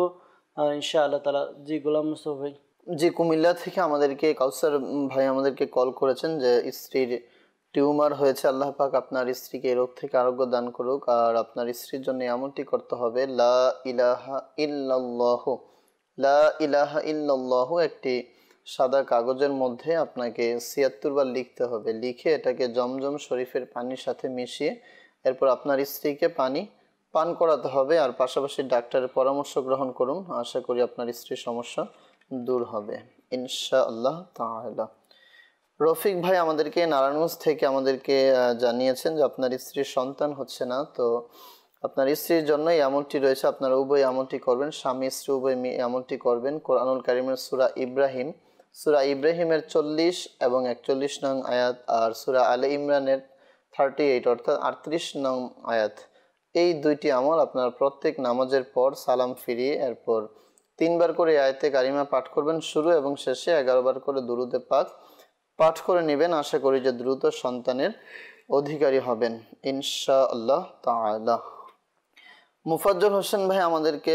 ইনশাআল্লাহ তাআলা। জি, গোলাম মুস্তফা ভাই। জি, কুমিল্লা থেকে আমাদেরকে কাউসার ভাই আমাদেরকে কল করেছেন যে স্ত্রীর টিউমার হয়েছে। আল্লাহ পাক আপনার স্ত্রীকে এই রোগ থেকে আরোগ্য দান করুক। আর আপনার স্ত্রীর জন্য এমনটি করতে হবে, লা ইলাহা ইল্লাল্লাহু, লা ইলাহা ইল্লাল্লাহু একটি সাদা কাগজের মধ্যে আপনাকে 76 বার লিখতে হবে। লিখে এটাকে জমজম শরীফের পানির সাথে মিশিয়ে এরপর আপনার স্ত্রীকে পানি পান করাতে হবে। আর পাশাপাশি ডাক্তারের পরামর্শ গ্রহণ করুন। আশা করি আপনার স্ত্রীর সমস্যা দূর হবে ইনশাআল্লাহ তাআলা। রফিক ভাই আমাদেরকে নারায়ণগঞ্জ থেকে আমাদেরকে জানিয়েছেন যে আপনার স্ত্রীর সন্তান হচ্ছে না, তো আপনার স্ত্রীর জন্য এই আমলটি রয়েছে। আপনারা উভয় আমলটি করবেন, স্বামী স্ত্রী উভয় আমলটি করবেন। কোরআনুল কারীমের সূরা ইব্রাহিমের 40 এবং 41 নং আয়াত, আর সূরা আলে ইমরানের 38 অর্থাৎ 38 নং আয়াত, এই দুইটি আমল আপনার প্রত্যেক নামাজের পর সালাম ফিরিয়ে এরপর 3 বার করে আয়াতে কারিমা পাঠ করবেন শুরু এবং শেষে, 11 বার করে দুরুদে পাক পাঠ করে নেবেন। আশা করি যে দ্রুত সন্তানের অধিকারী হবেন ইনশাআল্লাহ তাআলা। মুফাজ্জল হোসেন ভাই আমাদেরকে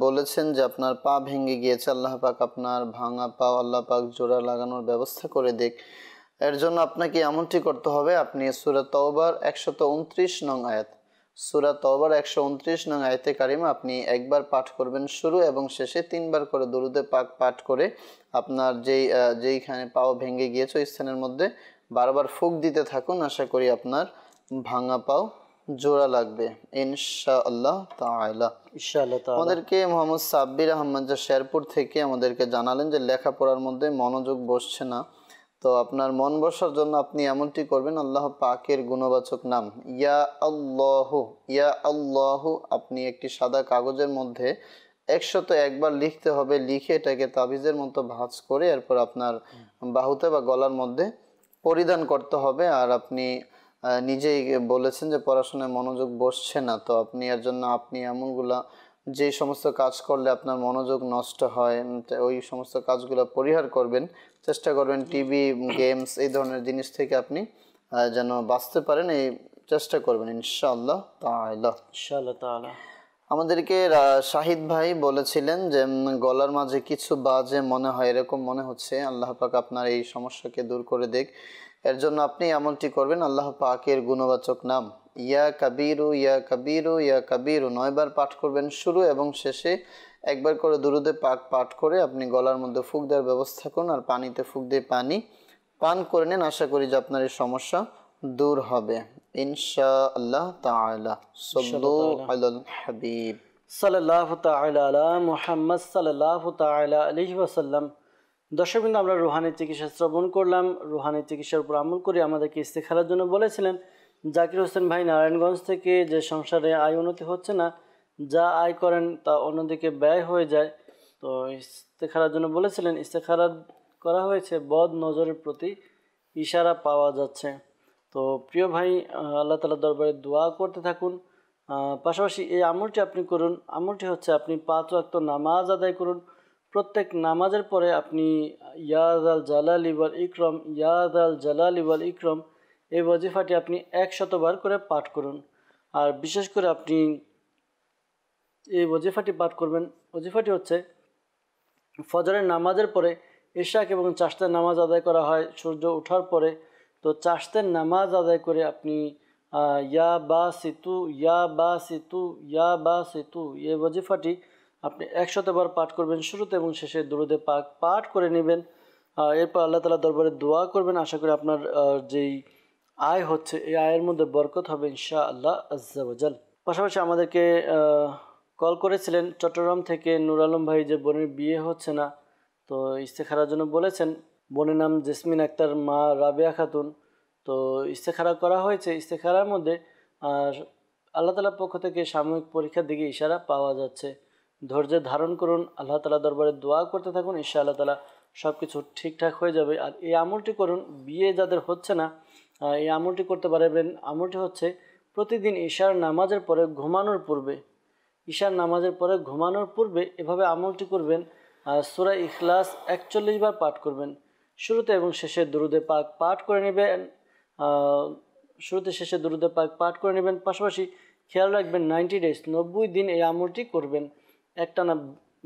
বলেছেন যে আপনার পা ভেঙে গিয়েছে, আল্লাহ পাক আপনার ভাঙা পা আল্লাহ পাক জোড়া লাগানোর ব্যবস্থা করে দিক। এর জন্য আপনাকে এমনটি করতে হবে, আপনি সূরা তাওবার 129 নং আয়াত, সূরা তাওবার 129 নং আয়াতে কারিমা আপনি একবার পাঠ করবেন শুরু এবং শেষে 3 বার করে দরুদে পাক পাঠ করে আপনার যেইখানে পাও ভেঙে গিয়েছে ওই স্থানের মধ্যে বারবার ফুঁক দিতে থাকুন। আশা করি আপনার ভাঙা পাও জোড়া লাগবে ইনশাআল্লাহ তাআলা। ইনশাআল্লাহ তাআলা। আমাদেরকে মোহাম্মদ সাব্বির আহমদ শেরপুর থেকে আমাদেরকে জানালেন যে লেখাপড়ার মধ্যে মনোযোগ বসছে না, তো আপনার মন বসার জন্য আপনি এমনটি করবেন, আল্লাহ পাকের গুণবাচক নাম ইয়া আল্লাহু, ইয়া আল্লাহু আপনি একটি সাদা কাগজের মধ্যে 101 বার লিখতে হবে, লিখে এটাকে তাবিজের মতো ভাঁজ করে এরপর আপনার বাহুতে বা গলার মধ্যে পরিধান করতে হবে। আর আপনি নিজেই বলেছেন যে পড়াশোনায় মনোযোগ বসছে না, তো আপনি এর জন্য আপনি এমনগুলা যে সমস্ত কাজ করলে আপনার মনোযোগ নষ্ট হয় ওই সমস্ত কাজগুলো পরিহার করবেন, চেষ্টা করবেন টিভি গেমস এই ধরনের জিনিস থেকে আপনি যেন বাঁচতে পারেন, এই চেষ্টা করবেন ইনশাআল্লাহ তাআলা। ইনশাআল্লাহ তাআলা। আমাদেরকে শাহিদ ভাই বলেছিলেন যে গলার মাঝে কিছু বাজে মনে হয়, এরকম মনে হচ্ছে, আল্লাহ পাক আপনার এই সমস্যাকে দূর করে দেখ। এর জন্য আপনি এমনটি করবেন, আল্লাহ পাকের গুণবাচক নাম ইয়া কাবীরু ইয়া কাবীরু ইয়া কাবীরু 9 বার পাঠ করবেন শুরু এবং শেষে একবার করে দুরুদে পাক পাঠ করে আপনি গলার মধ্যে ফুঁক দেওয়ার ব্যবস্থা করুন আর পানিতে ফুঁক দিয়ে পানি পান করে নেন। আশা করি যে আপনার এই সমস্যা দূর হবে ইনশাআল্লাহ তাআলা। সাল্লু আলাল হাবিব সাল্লাল্লাহু তাআলা আলা মুহাম্মদ সাল্লাল্লাহু তাআলা আলাইহি ওয়াসাল্লাম। দর্শকবৃন্দ, আমরা রুহানি চিকিৎসা শ্রবণ করলাম, রুহানি চিকিৎসার উপর আমল করে আমাদেরকে ইস্তেখারার জন্য বলেছিলেন জাকির হোসেন ভাই নারায়ণগঞ্জ থেকে, যে সংসারে আয় উন্নতি হচ্ছে না, যা আয় করেন তা অন্যদিকে ব্যয় হয়ে যায়, তো ইস্তেখারার জন্য বলেছিলেন। ইস্তেখারা করা হয়েছে, বদ নজরের প্রতি ইশারা পাওয়া যাচ্ছে। তো প্রিয় ভাই, আল্লাহ তাআলার দরবারে দোয়া করতে থাকুন, পাশাপাশি এই আমলটি আপনি করুন। আমলটি হচ্ছে আপনি 5 ওয়াক্ত নামাজ আদায় করুন, প্রত্যেক নামাজের পরে আপনি ইয়া যাল জালালি ওয়াল ইকরাম, ইয়া যাল জালালি ওয়াল ইকরাম এই ওয়াজিফাটি আপনি 100 বার করে পাঠ করুন। আর বিশেষ করে আপনি এই ওয়াজিফাটি পাঠ করবেন, ওয়াজিফাটি হচ্ছে ফজরের নামাজের পরে ইশাক এবং চাশতের নামাজ আদায় করা হয় সূর্য ওঠার পরে, তো চাশতের নামাজ আদায় করে আপনি ইয়া বা সিতু ইয়া বা সিতু ইয়া বা সিতু এই ওয়াজিফাটি আপনি 100 বার পাঠ করবেন শুরুতে এবং শেষে দুরুদে পাক পাঠ করে নেবেন। এরপর আল্লাহ তাআলার দরবারে দোয়া করবেন। আশা করি আপনার যেই আয় হচ্ছে এই আয়ের মধ্যে বরকত হবে ইনশাআল্লাহ আজ্জা ওয়া জাল। পাশাপাশি আমাদেরকে কল করেছিলেন চট্টগ্রাম থেকে নূর আলম ভাই, যে বোনের বিয়ে হচ্ছে না, তো ইস্তেখারার জন্য বলেছেন। বোনের নাম জেসমিন আক্তার, মা রাবেয়া খাতুন। তো ইস্তেখারা করা হয়েছে, ইস্তেখারার মধ্যে আল্লাহ তাআলার পক্ষ থেকে সাময়িক পরীক্ষার দিকে ইশারা পাওয়া যাচ্ছে। ধৈর্য ধারণ করুন, আল্লাহ তাআলার দরবারে দোয়া করতে থাকুন, ইনশাআল্লাহ তাআলা সব কিছু ঠিকঠাক হয়ে যাবে। আর এই আমলটি করুন, বিয়ে যাদের হচ্ছে না এই আমলটি করতে পারবেন। আমলটি হচ্ছে প্রতিদিন ঈশার নামাজের পরে ঘুমানোর পূর্বে, ঈশার নামাজের পরে ঘুমানোর পূর্বে এভাবে আমলটি করবেন। সূরা ইখলাস 41 বার পাঠ করবেন শুরুতে এবং শেষে দুরুদে পাক পাঠ করে নেবেন, শুরুতে শেষে দুরুদে পাক পাঠ করে নেবেন। পাশাপাশি খেয়াল রাখবেন 90 ডেজ 90 দিন এই আমলটি করবেন, একটা না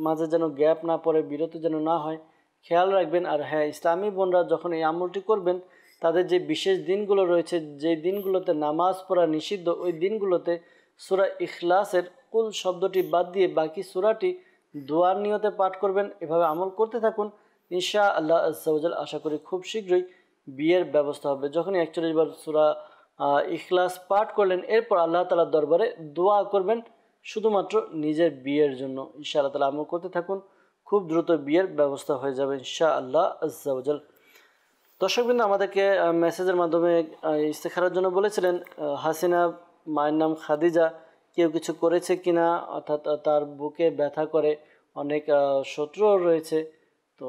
মাঝে যেন গ্যাপ না পড়ে, বিরতি যেন না হয়, খেয়াল রাখবেন। আর হ্যাঁ, ইসলামী বোনরা যখন এই আমলটি করবেন তাদের যে বিশেষ দিনগুলো রয়েছে, যে দিনগুলোতে নামাজ পড়া নিষিদ্ধ, ওই দিনগুলোতে সূরা ইখলাসের কুল শব্দটি বাদ দিয়ে বাকি সূরাটি দোয়ার নিয়তে পাঠ করবেন। এভাবে আমল করতে থাকুন, ইনশাআল্লাহ আজ্জা ওয়া জাল। আশা করি খুব শীঘ্রই বিয়ের ব্যবস্থা হবে। যখনই 41 বার সূরা ইখলাস পাঠ করলেন, এরপর আল্লাহ তাআলার দরবারে দোয়া করবেন শুধুমাত্র নিজের বিয়ের জন্য। ইনশাআল্লাহ তাআলা আমল করতে থাকুন, খুব দ্রুত বিয়ের ব্যবস্থা হয়ে যাবে ইনশাআল্লাহ আজ্জা ওয়া জাল। দর্শকবৃন্দ, আমাদেরকে মেসেজের মাধ্যমে ইস্তেখারার জন্য বলেছিলেন হাসিনা, মায়ের নাম খাদিজা, কেউ কিছু করেছে কিনা, অর্থাৎ তার বুকে ব্যথা করে, অনেক শত্রুও রয়েছে, তো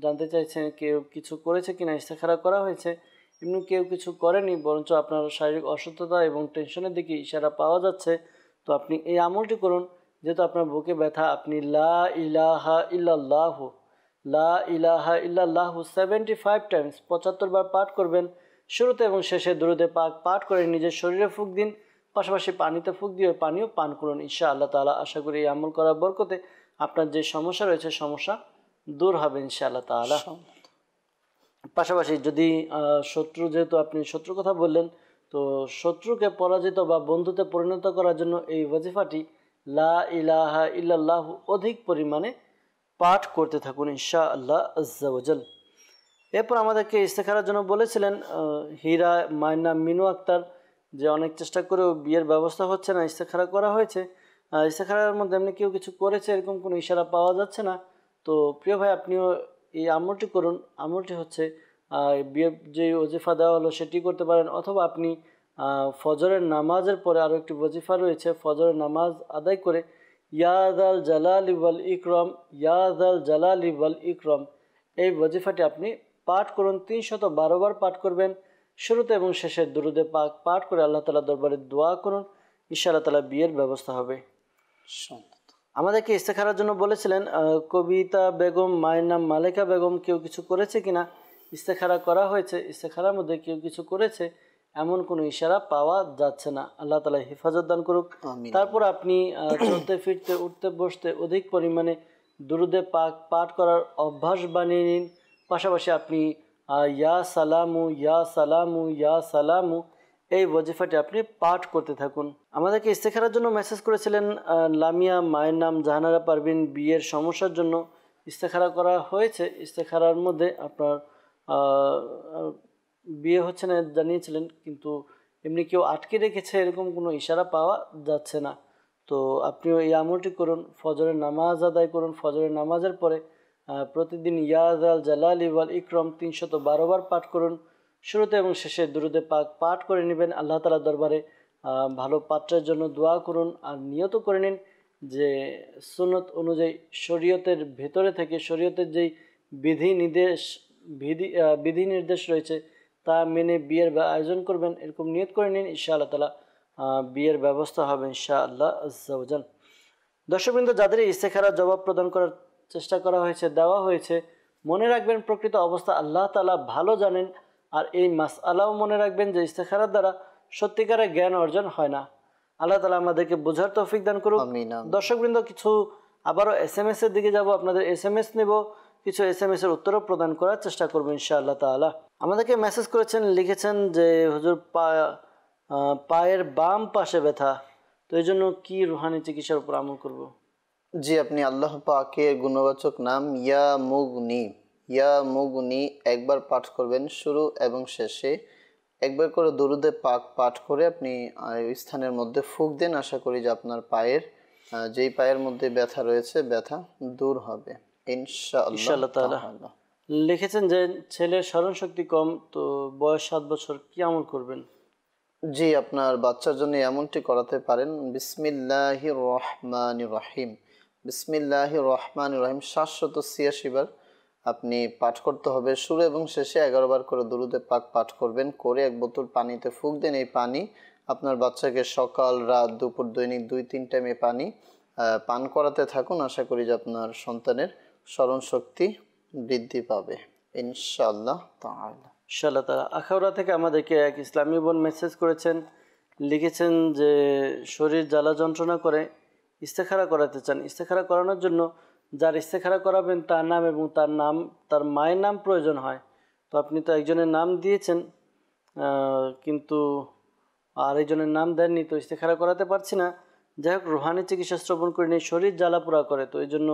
জানতে চাইছেন কেউ কিছু করেছে কিনা। ইস্তেখারা করা হয়েছে, এমনি কেউ কিছু করেনি, বরঞ্চ আপনার শারীরিক অসুস্থতা এবং টেনশনের দিকে ইশারা পাওয়া যাচ্ছে। তো আপনি এই আমলটি করুন, যেহেতু আপনার বুকে ব্যথা, আপনি লা ইলাহা ইল্লাল্লাহু, লা ইলাহা ইল্লাল্লাহু 75 টাইমস 75 বার পাঠ করবেন শুরুতে এবং শেষে দুরুদে পাক পাঠ করে নিজের শরীরে ফুঁক দিন, পাশাপাশি পানিতে ফুঁক দিয়ে পানিও পান করুন ইনশাআল্লাহ তাআলা। আশা করি এই আমল করার বরকতে আপনার যে সমস্যা রয়েছে সমস্যা দূর হবে ইনশাআল্লাহ তাআলা। পাশাপাশি যদি শত্রু, যেহেতু আপনি শত্রুর কথা বললেন, তো শত্রুকে পরাজিত বা বন্ধুতে পরিণত করার জন্য এই ওয়াজিফাটি লা ইলাহা ইল্লাল্লাহ অধিক পরিমাণে পাঠ করতে থাকুন ইনশাআল্লাহ আজ্জা ওয়াজাল। এরপর আমাদেরকে ইস্তেখারার জন্য বলেছিলেন হীরা, মায়ের নাম মিনু আক্তার, যে অনেক চেষ্টা করেও বিয়ের ব্যবস্থা হচ্ছে না, ইস্তেখারা করা হয়েছে, ইস্তেখারার মধ্যে এমনি কেউ কিছু করেছে এরকম কোনো ইশারা পাওয়া যাচ্ছে না। তো প্রিয় ভাই, আপনিও এই আমলটি করুন। আমলটি হচ্ছে বিয়ের যে ওজিফা দেওয়া হলো সেটি করতে পারেন, অথবা আপনি ফজরের নামাজের পরে আরও একটি ওজিফা রয়েছে, ফজরের নামাজ আদায় করে ইয়াদাল জালালি ওয়াল ইকরাম, ইয়াদাল জালালি ওয়াল ইকরাম এই ওজিফাটি আপনি পাঠ করুন। 312 বার পাঠ করবেন। শুরুতে এবং শেষে দুরুদে পাক পাঠ করে আল্লাহ তাআলা দরবারে দোয়া করুন, ইনশাআল্লাহ তাআলা বিয়ের ব্যবস্থা হবে। আমাদেরকে ইস্তেখারার জন্য বলেছিলেন কবিতা বেগম, মায়ের নাম মালেকা বেগম, কেউ কিছু করেছে কিনা। ইস্তেখারা করা হয়েছে, ইস্তেখারার মধ্যে কেউ কিছু করেছে এমন কোনো ইশারা পাওয়া যাচ্ছে না। আল্লাহ তাআলা হেফাজত দান করুক। তারপর আপনি চলতে ফিরতে উঠতে বসতে অধিক পরিমাণে দুরুদে পাক পাঠ করার অভ্যাস বানিয়ে নিন। পাশাপাশি আপনি ইয়া সালামু ইয়া সালামু ইয়া সালামু এই ওয়াজিফাটি আপনি পাঠ করতে থাকুন। আমাদেরকে ইস্তেখারার জন্য মেসেজ করেছিলেন লামিয়া, মায়ের নাম জাহানারা পারভিন, বিয়ের সমস্যার জন্য ইস্তেখারা করা হয়েছে। ইস্তেখারার মধ্যে আপনার বিয়ে হচ্ছে না জানিয়েছিলেন, কিন্তু এমনি কেউ আটকে রেখেছে এরকম কোনো ইশারা পাওয়া যাচ্ছে না। তো আপনিও এই আমলটি করুন, ফজরের নামাজ আদায় করুন। ফজরের নামাজের পরে প্রতিদিন ইয়াদাল জালালি ওয়াল ইকরাম 312 বার পাঠ করুন। শুরুতে এবং শেষে দুরুদে পাক পাঠ করে নেবেন। আল্লাহ তাআলার দরবারে ভালো পাত্রের জন্য দোয়া করুন, আর নিয়ত করে নিন যে সুন্নত অনুযায়ী শরীয়তের ভেতরে থেকে শরীয়তের যেই বিধি নির্দেশ রয়েছে তা মেনে বিয়ের আয়োজন করবেন, এরকম নিয়ত করে নিন। ইনশাআল্লাহ তাআলা বিয়ের ব্যবস্থা হবে ইনশাআল্লাহ আজ্জা ওয়াজাল। দর্শকবৃন্দ, যাদের ইস্তেখারার জবাব প্রদান করার চেষ্টা করা হয়েছে, দেওয়া হয়েছে, মনে রাখবেন প্রকৃত অবস্থা আল্লাহ তাআলা ভালো জানেন। আর এই মাসআলাও মনে রাখবেন যে ইস্তেখারার দ্বারা সত্যিকারের জ্ঞান অর্জন হয় না। আল্লাহ তাআলা আমাদেরকে বোঝার তৌফিক দান করুক। দর্শকবৃন্দ, কিছু আবারও SMS এর দিকে যাব, আপনাদের SMS নেব, কিছু SMS এর উত্তরও প্রদান করার চেষ্টা করবো ইনশাআল্লাহ তাআলা। আমাদেরকে মেসেজ করেছেন, লিখেছেন যে হুজুর পায়ের বাম পাশে ব্যথা, তো এই জন্য কি রুহানি চিকিৎসার উপর আমল করব? জি, আপনি আল্লাহ পাকের গুণবাচক নাম ইয়া মুগনি একবার পাঠ করবেন। শুরু এবং শেষে একবার করে দরুদে পাক পাঠ করে আপনি ওই স্থানের মধ্যে ফুঁক দেন। আশা করি যে আপনার পায়ের যেই পায়ের মধ্যে ব্যথা রয়েছে ব্যথা দূর হবে ইনশাআল্লাহ তাআলা। লিখেছেন যে ছেলের স্মরণ শক্তি কম, তো বয়স 7 বছর, কি আমল করবেন? জি, আপনার বাচ্চার জন্য এমনটি করাতে পারেন। বিসমিল্লাহির রহমানির রহিম, বিসমিল্লাহির রহমানির রহিম 786 বার আপনি পাঠ করতে হবে। শুরু এবং শেষে 11 বার করে দুরুদে পাক পাঠ করবেন, করে 1 বোতল পানিতে ফুঁক দেন। এই পানি আপনার বাচ্চাকে সকাল, রাত, দুপুর দৈনিক 2-3 টাইমে পানি পান করাতে থাকুন। আশা করি যে আপনার সন্তানের স্মরণ শক্তি বৃদ্ধি পাবে ইনশাআল্লাহ তাআলা। ইনশাআল্লাহ তাআলা। আখাউড়া থেকে আমাদেরকে এক ইসলামী বোন মেসেজ করেছেন, লিখেছেন যে শরীর জ্বালা যন্ত্রণা করে, ইস্তেখারা করাতে চান। ইস্তেখারা করানোর জন্য যার ইস্তেখারা করাবেন তার নাম এবং তার মায়ের নাম প্রয়োজন হয়। তো আপনি তো একজনের নাম দিয়েছেন, কিন্তু আরেকজনের নাম দেননি, তো ইস্তেখারা করাতে পারছি না। যাই হোক, রুহানি চিকিৎসা শ্রবণ করে নিয়ে শরীর জ্বালা পোড়া করে, তো এই জন্য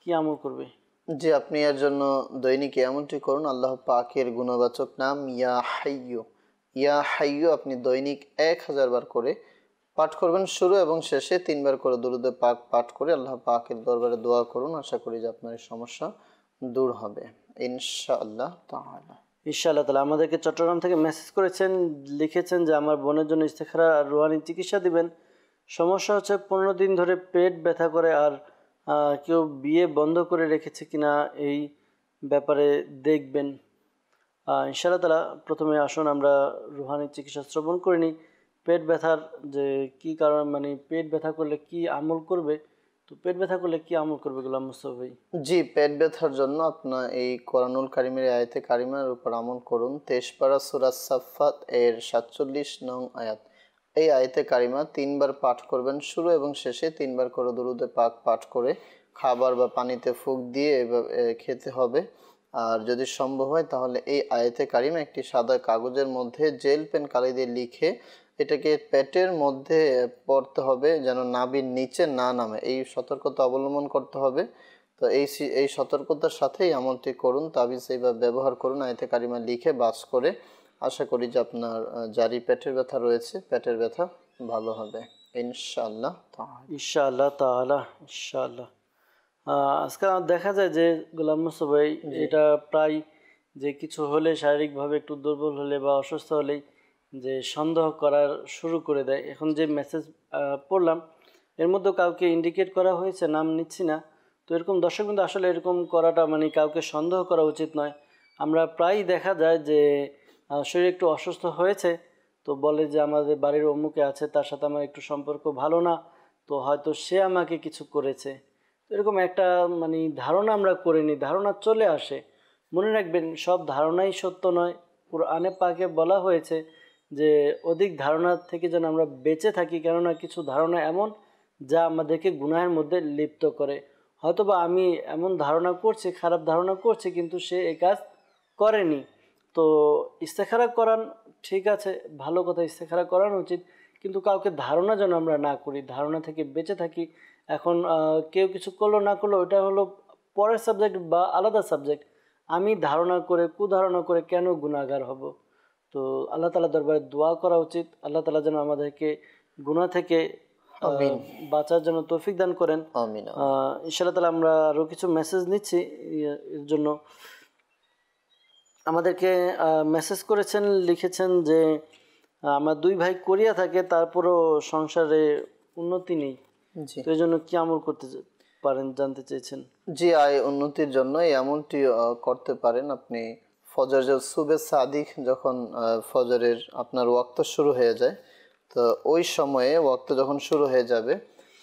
কি আমল করবে? জি, আপনি এর জন্য দৈনিক এমনটি করুন। আল্লাহ পাকের গুণবাচক নাম ইয়া হাইয়্যু আপনি দৈনিক 1000 বার করে পাঠ করবেন। শুরু এবং শেষে 3 বার করে দুরুদে পাক পাঠ করে আল্লাহ পাকের দরবারে দোয়া করুন। আশা করি যে আপনার এই সমস্যা দূর হবে ইনশাআল্লাহ তাআলা। ইনশাআল্লাহ তাআলা। আমাদেরকে চট্টগ্রাম থেকে মেসেজ করেছেন, লিখেছেন যে আমার বোনের জন্য ইস্তেখারা আর রুহানি চিকিৎসা দিবেন। সমস্যা হচ্ছে 15 দিন ধরে পেট ব্যথা করে, আর কেউ বিয়ে বন্ধ করে রেখেছে কিনা এই ব্যাপারে দেখবেন ইনশাআল্লাহ তাআলা। প্রথমে আসুন আমরা রুহানি চিকিৎসা শ্রবণ করে নিই। পেট ব্যথার যে কি কারণ, মানে পেট ব্যথা করলে কি আমল করবে, তো পেট ব্যথা করলে কি আমল করবে গোলাম মুস্তাফা ভাই? জি, পেট ব্যথার জন্য আপনার এই কোরআনুল কারিমের আয়াতে কারিমার উপর আমল করুন। 23 পারা সূরা সাফফাত এর 47 নং আয়াত, এই আয়াতে কারিমা 3 বার পাঠ করবেন, শুরু এবং শেষে 3 বার করে দুরুদে পাক পাঠ করে খাবার বা পানিতে ফুঁক দিয়ে এভাবে খেতে হবে। আর যদি সম্ভব হয় তাহলে এই আয়াতে কারিমা একটি সাদা কাগজের মধ্যে জেল পেন কালি দিয়ে লিখে এটাকে পেটের মধ্যে পড়তে হবে, যেন নাভির নিচে না নামে, এই সতর্কতা অবলম্বন করতে হবে। তো এই সতর্কতার সাথেই আমলটি করুন, তাবিজ এইভাবে ব্যবহার করুন, আয়াতে কারিমা লিখে বাস করে। আশা করি যে আপনার জারি পেটের ব্যথা রয়েছে, পেটের ব্যথা ভালো হবে ইনশাআল্লাহ তাআলা। ইনশাআল্লাহ তাআলা, ইনশাআল্লাহ। আজকে দেখা যায় যে গোলাম মুস্তফা ভাই, এটা প্রায় যে কিছু হলে, শারীরিকভাবে একটু দুর্বল হলে বা অসুস্থ হলেই যে সন্দেহ করার শুরু করে দেয়। এখন যে মেসেজ পড়লাম এর মধ্যে কাউকে ইন্ডিকেট করা হয়েছে, নাম নিচ্ছি না। তো এরকম দর্শক কিন্তু আসলে এরকম করাটা মানে কাউকে সন্দেহ করা উচিত নয়। আমরা প্রায়ই দেখা যায় যে শরীর একটু অসুস্থ হয়েছে, তো বলে যে আমাদের বাড়ির অমুকে আছে, তার সাথে আমার একটু সম্পর্ক ভালো না, তো হয়তো সে আমাকে কিছু করেছে। তো এরকম একটা মানে ধারণা আমরা করে নিই, ধারণা চলে আসে। মনে রাখবেন, সব ধারণাই সত্য নয়। কুরআনে পাকে বলা হয়েছে যে অধিক ধারণা থেকে যেন আমরা বেঁচে থাকি, কেননা কিছু ধারণা এমন যা আমাদেরকে গুনাহের মধ্যে লিপ্ত করে। হয়তোবা আমি এমন ধারণা করছি, খারাপ ধারণা করছি, কিন্তু সে এই কাজ করেনি। তো ইস্তেখারা করান, ঠিক আছে, ভালো কথা, ইস্তেখারা করানো উচিত, কিন্তু কাউকে ধারণা যেন আমরা না করি, ধারণা থেকে বেঁচে থাকি। এখন কেউ কিছু করলো না করলো ওটা হলো পরের সাবজেক্ট বা আলাদা সাবজেক্ট। আমি ধারণা করে, কুধারণা করে কেন গুনাহগার হব? তো আল্লাহ তাআলা দরবারে দোয়া করা উচিত, আল্লাহ তাআলা যেন আমাদেরকে গুনাহ থেকে বাঁচার জন্য তৌফিক দান করেন। আমিন। ইনশাআল্লাহ তাআলা আমরা আরও কিছু মেসেজ নিচ্ছি। এর জন্য আমাদেরকে মেসেজ করেছেন, লিখেছেন যে আমার 2 ভাই কোরিয়া থাকে, তারপরও সংসারে উন্নতি নেই, তো এই জন্য কি আমল করতে পারেন জানতে চেয়েছেন। জি, আয় উন্নতির জন্য এই আমলটি করতে পারেন। আপনি ফজর সুবে সাদিক যখন ফজরের আপনার ওয়াক্ত শুরু হয়ে যায়, তো ওই সময়ে ওয়াক্ত যখন শুরু হয়ে যাবে,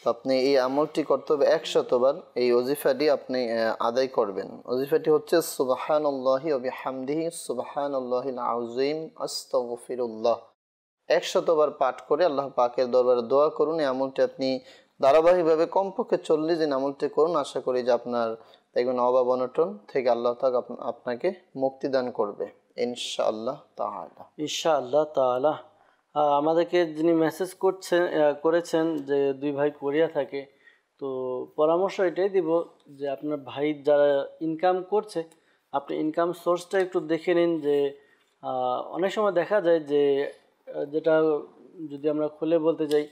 তো আপনি এই আমলটি করতে হবে 100 বার। এই ওজিফাটি আপনি আদায় করবেন। ওজিফাটি হচ্ছে সুবহানাল্লাহি ওয়া বিহামদিহি সুবহানাল্লাহিল আযীম আস্তাগফিরুল্লাহ। 100 বার পাঠ করে আল্লাহ পাকের দরবারে দোয়া করুন। এই আমলটি আপনি ধারাবাহিকভাবে কমপক্ষে 40 দিন আমলটি করুন। আশা করি যে আপনার দেখবেন অভাব অনটন থেকে আল্লাহ তাআলা আপনাকে মুক্তি দান করবে ইনশাআল্লাহ তাআলা। ইনশাআল্লাহ তাআলা। আমাদেরকে যিনি মেসেজ করেছেন যে 2 ভাই কোরিয়া থাকে, তো পরামর্শ এটাই দিব যে আপনার ভাই যারা ইনকাম করছে, আপনি ইনকাম সোর্সটা একটু দেখে নিন। যে অনেক সময় দেখা যায় যে যেটা যদি আমরা খুলে বলতে যাই,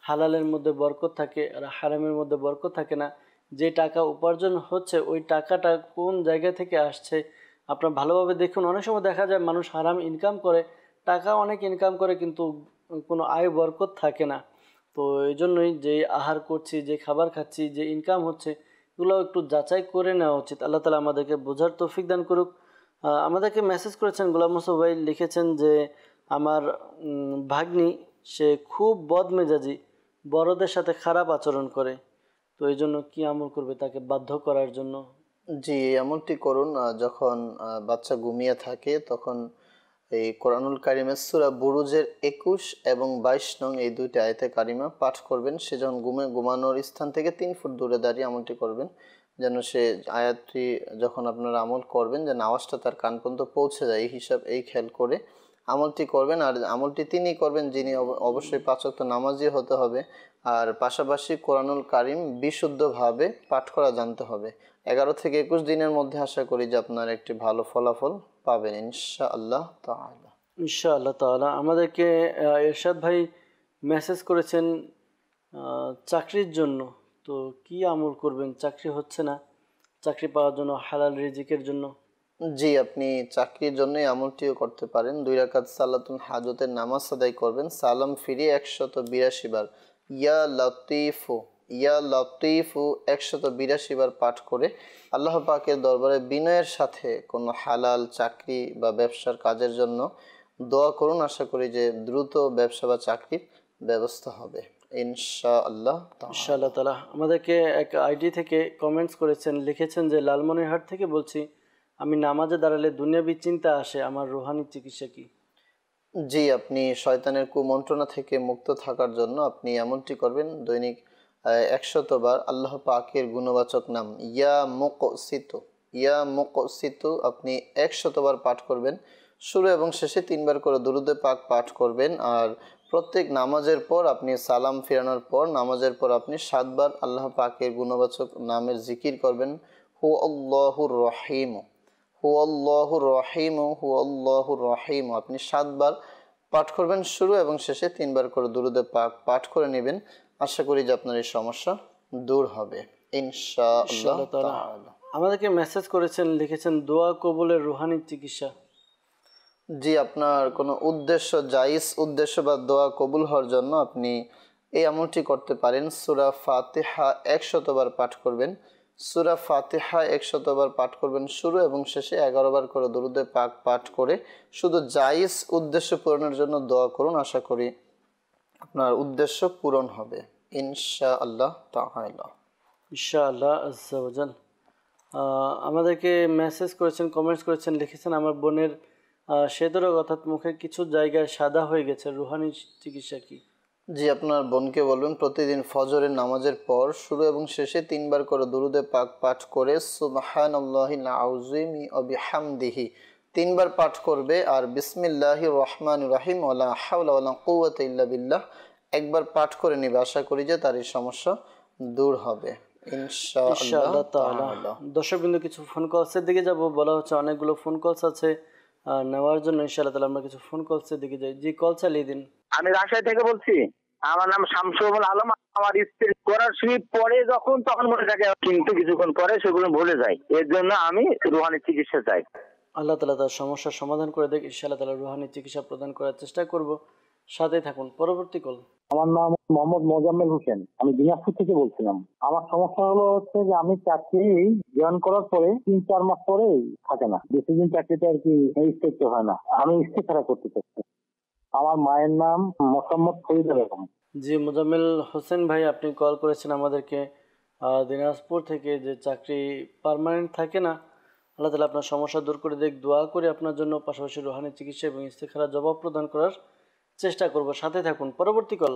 হালালের মধ্যে বরকত থাকে আর হারামের মধ্যে বরকত থাকে না। যে টাকা উপার্জন হচ্ছে ওই টাকাটা কোন জায়গা থেকে আসছে আপনার ভালোভাবে দেখুন। অনেক সময় দেখা যায় মানুষ হারাম ইনকাম করে, টাকা অনেক ইনকাম করে, কিন্তু কোনো আয় বরকত থাকে না। তো এই জন্যই যে আহার করছি, যে খাবার খাচ্ছি, যে ইনকাম হচ্ছে, এগুলো একটু যাচাই করে নেওয়া উচিত। আল্লাহ তাআলা আমাদেরকে বোঝার তৌফিক দান করুক। আমাদেরকে মেসেজ করেছেন গোলাম মুস্তফা ভাই, লিখেছেন যে আমার ভাগ্নি সে খুব বদমেজাজি, বড়দের সাথে খারাপ আচরণ করে, তো এই জন্য কি আমল করবে তাকে বাধ্য করার জন্য? জি, এমনটি করুন। যখন বাচ্চা ঘুমিয়ে থাকে তখন এই কোরআনুল কারিমের সূরা বুরুজের 21 এবং 22 নং এই 2টি আয়াতে কারিমা পাঠ করবেন। সে যখন ঘুমানোর স্থান থেকে 3 ফুট দূরে দাঁড়িয়ে আমলটি করবেন, যেন সে আয়াতটি যখন আপনারা আমল করবেন যেন আওয়াজটা তার কান পর্যন্ত পৌঁছে যায়, এই খেয়াল করে আমলটি করবেন। আর আমলটি তিনিই করবেন যিনি অবশ্যই 5 ওয়াক্ত নামাজি হতে হবে, আর পাশাপাশি কোরআনুল কারিম বিশুদ্ধভাবে পাঠ করা জানতে হবে। 11 থেকে 21 দিনের মধ্যে আশা করি যে আপনার একটি ভালো ফলাফল পাবেন ইনশাআল্লাহ তাআলা। ইনশাআল্লাহ তাআলা। আমাদেরকে এরশাদ ভাই মেসেজ করেছেন চাকরির জন্য, তো কি আমল করবেন? চাকরি হচ্ছে না, চাকরি পাওয়ার জন্য, হালাল রিজিকের জন্য। জি, আপনি চাকরির জন্য আমলটিও করতে পারেন। 2 রাকাত সালাতুল হাজতের নামাজ আদায় করবেন, সালাম ফিরিয়ে 182 বার ইয়া লতিফু ইয়া লতিফু 182 বার পাঠ করে আল্লাহ পাকের দরবারে বিনয়ের সাথে কোনো হালাল চাকরি বা ব্যবসার কাজের জন্য দোয়া করুন। আশা করি যে দ্রুত ব্যবসা বা চাকরির ব্যবস্থা হবে ইনশাআল্লাহ তাআলা। আমাদেরকে এক আইডি থেকে কমেন্টস করেছেন, লিখেছেন যে লালমনিরহাট থেকে বলছি, আমি নামাজে দাঁড়ালে দুনিয়াবি চিন্তা আসে, আমার রুহানি চিকিৎসা কি? জি, আপনি শয়তানের কুমন্ত্রণা থেকে মুক্ত থাকার জন্য আপনি এমনটি করবেন, দৈনিক 100 বার আল্লাহ পাকের গুণবাচক নাম ইয়া মুকসিতু, ইয়া মুকসিতু আপনি 100 বার পাঠ করবেন। শুরু এবং শেষে 3 বার করে দুরূদে পাক পাঠ করবেন। আর প্রত্যেক নামাজের পর আপনি সালাম ফিরানোর পর নামাজের পর আপনি 7 বার আল্লাহ পাকের গুণবাচক নামের জিকির করবেন। হু আল্লাহুর রহিম, হু আল্লাহুর রহিম, হু আল্লাহুর রহিম আপনি 7 বার পাঠ করবেন। শুরু এবং শেষে 3 বার করে দুরূদে পাক পাঠ করে নেবেন। আশা করি যে আপনার এই সমস্যা দূর হবে ইনশাআল্লাহ তাআলা। আমাদেরকে মেসেজ করেছেন, লিখেছেন দোয়া কবুলের রুহানি চিকিৎসা। জি, আপনার কোনো উদ্দেশ্য জায়েজ উদ্দেশ্য বা দোয়া কবুল হওয়ার জন্য আপনি এই আমলটি করতে পারেন। সূরা ফাতিহা 100 বার পাঠ করবেন। সূরা ফাতিহা 100 বার পাঠ করবেন শুরু এবং শেষে 11 বার করে দরুদে পাক পাঠ করে শুধু জায়েজ উদ্দেশ্য পূরণের জন্য দোয়া করুন। আশা করি আপনার উদ্দেশ্য পূরণ হবে ইনশাআল্লাহ তাআলা। ইনশাআল্লাহ আজ্জা ওয়া জাল। আমাদেরকে মেসেজ করেছেন, কমেন্টস করেছেন, লিখেছেন আমার বোনের সেদরক অর্থাৎ মুখের কিছু জায়গায় সাদা হয়ে গেছে, রুহানি চিকিৎসা কি? জি, আপনার বোনকে বলবেন প্রতিদিন ফজরের নামাজের পর শুরু এবং শেষে 3 বার করে দুরূদে পাক পাঠ করে সুবহানাল্লাহিল আযীমি ওয়া বিহামদিহি 3 বার পাঠ করবে। আর বিসমিল্লাহির রহমানির রহিম ওয়ালা হাওলা ওয়ালা কুওয়াতা ইল্লা বিল্লাহ একবার পাঠ করে নেবে। আশা করি যে তার এই সমস্যা দূর হবে ইনশাআল্লাহ তাআলা। দর্শকবৃন্দ, কিছু ফোন কলসের দিকে যাব। বলা হচ্ছে অনেকগুলো ফোন কলস আছে নেওয়ার জন্য। ইনশাআল্লাহ তাআলা আমরা কিছু ফোন কলসের দিকে যাই। জি, কল চালিয়ে দিন। আমি রাজশাহী থেকে বলছি। আমার নাম শামসুল আলম। আমার স্ত্রী করার শরীর পরে যখন তখন মনে থাকে, কিন্তু কিছুক্ষণ পরে সেগুলো ভুলে যায়। এর জন্য আমি রুহানি চিকিৎসা চাই। আল্লাহ তাআলা তার সমস্যার সমাধান করে দেখ। ইনশাআল্লাহ তাআলা রুহানি চিকিৎসা প্রদান করার চেষ্টা করব। সাথে থাকুন। পরবর্তী কল। আমার নাম মোহাম্মদ মোজাম্মেল হোসেন। আমি দিনাজপুর থেকে বলছিলাম। আমার সমস্যা হচ্ছে যে আমি চাকরি জয়েন করার পরে 3-4 মাস পরে থাকে না, বেশি দিন চাকরিতে আর কি স্টেক হয় না। আমি ইস্তেখারা করতে চাচ্ছি। আমার মায়ের নাম মোহাম্মদ ফরিদা বেগম। জি, মোজাম্মেল হোসেন ভাই, আপনি কল করেছেন আমাদেরকে দিনাজপুর থেকে, যে চাকরি পার্মানেন্ট থাকে না। আল্লাহ তাআলা আপনার সমস্যা দূর করে দেখ। দোয়া করে আপনার জন্য, পাশাপাশি রুহানি চিকিৎসা এবং ইস্তেখারা জবাব প্রদান করার চেষ্টা করব। সাথে থাকুন। পরবর্তী কল।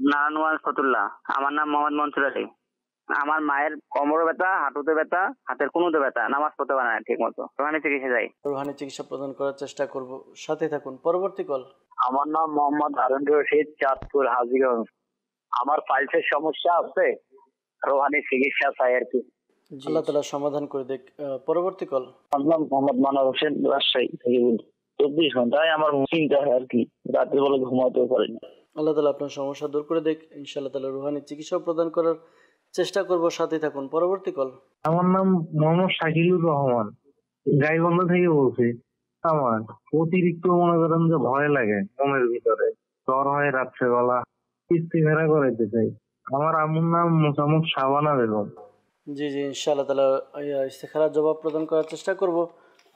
নারায়ণগঞ্জ ফতুল্লাহ। আমার নাম মোহাম্মদ মনসুর আলী। আমার মায়ের কোমরে ব্যথা, হাঁটুতে ব্যথা, হাতের কোনোতে ব্যথা, নামাজ পড়তে পারে না ঠিক মতো। রুহানি চিকিৎসা চাই। রুহানি চিকিৎসা প্রদান করার চেষ্টা করব। সাথে থাকুন। পরবর্তী কল। আমার নাম মোহাম্মদ হারুন রশিদ, চাঁদপুর হাজীগঞ্জ। আমার পাইলসের সমস্যা আছে, রুহানি চিকিৎসা চাই আর কি। আল্লাহ তাআলা সমাধান করে দেখ। পরবর্তী কল। আমার নাম মোহাম্মদ মানব হোসেন, রাজশাহী থেকে বলছি। 24 ঘন্টায় আমার চিন্তা হয় আর কি, রাতে বলে ঘুমাতেও পারি না। আল্লাহ তাআলা আপনার সমস্যা দূর করে দেখ। ইনশাআল্লাহ তাআলা রুহানি চিকিৎসা প্রদান করার চেষ্টা করব। সাথে থাকুন। পরবর্তী কল। আমার নাম মোহাম্মদ শাকিলুর রহমান, গাইবান্ধা থেকে বলছি। আমার অতিরিক্ত মনে করেন যে ভয় লাগে মনের ভিতরে, জ্বর হয় রাত্রেবেলা, ইস্তেখারা করাইতে চাই। আমার আম্মুর নাম মোহাম্মদ শাবানা বেগম। জি জি, ইনশাআল্লাহ তাআলা ইস্তেখারার জবাব প্রদান করার চেষ্টা করব।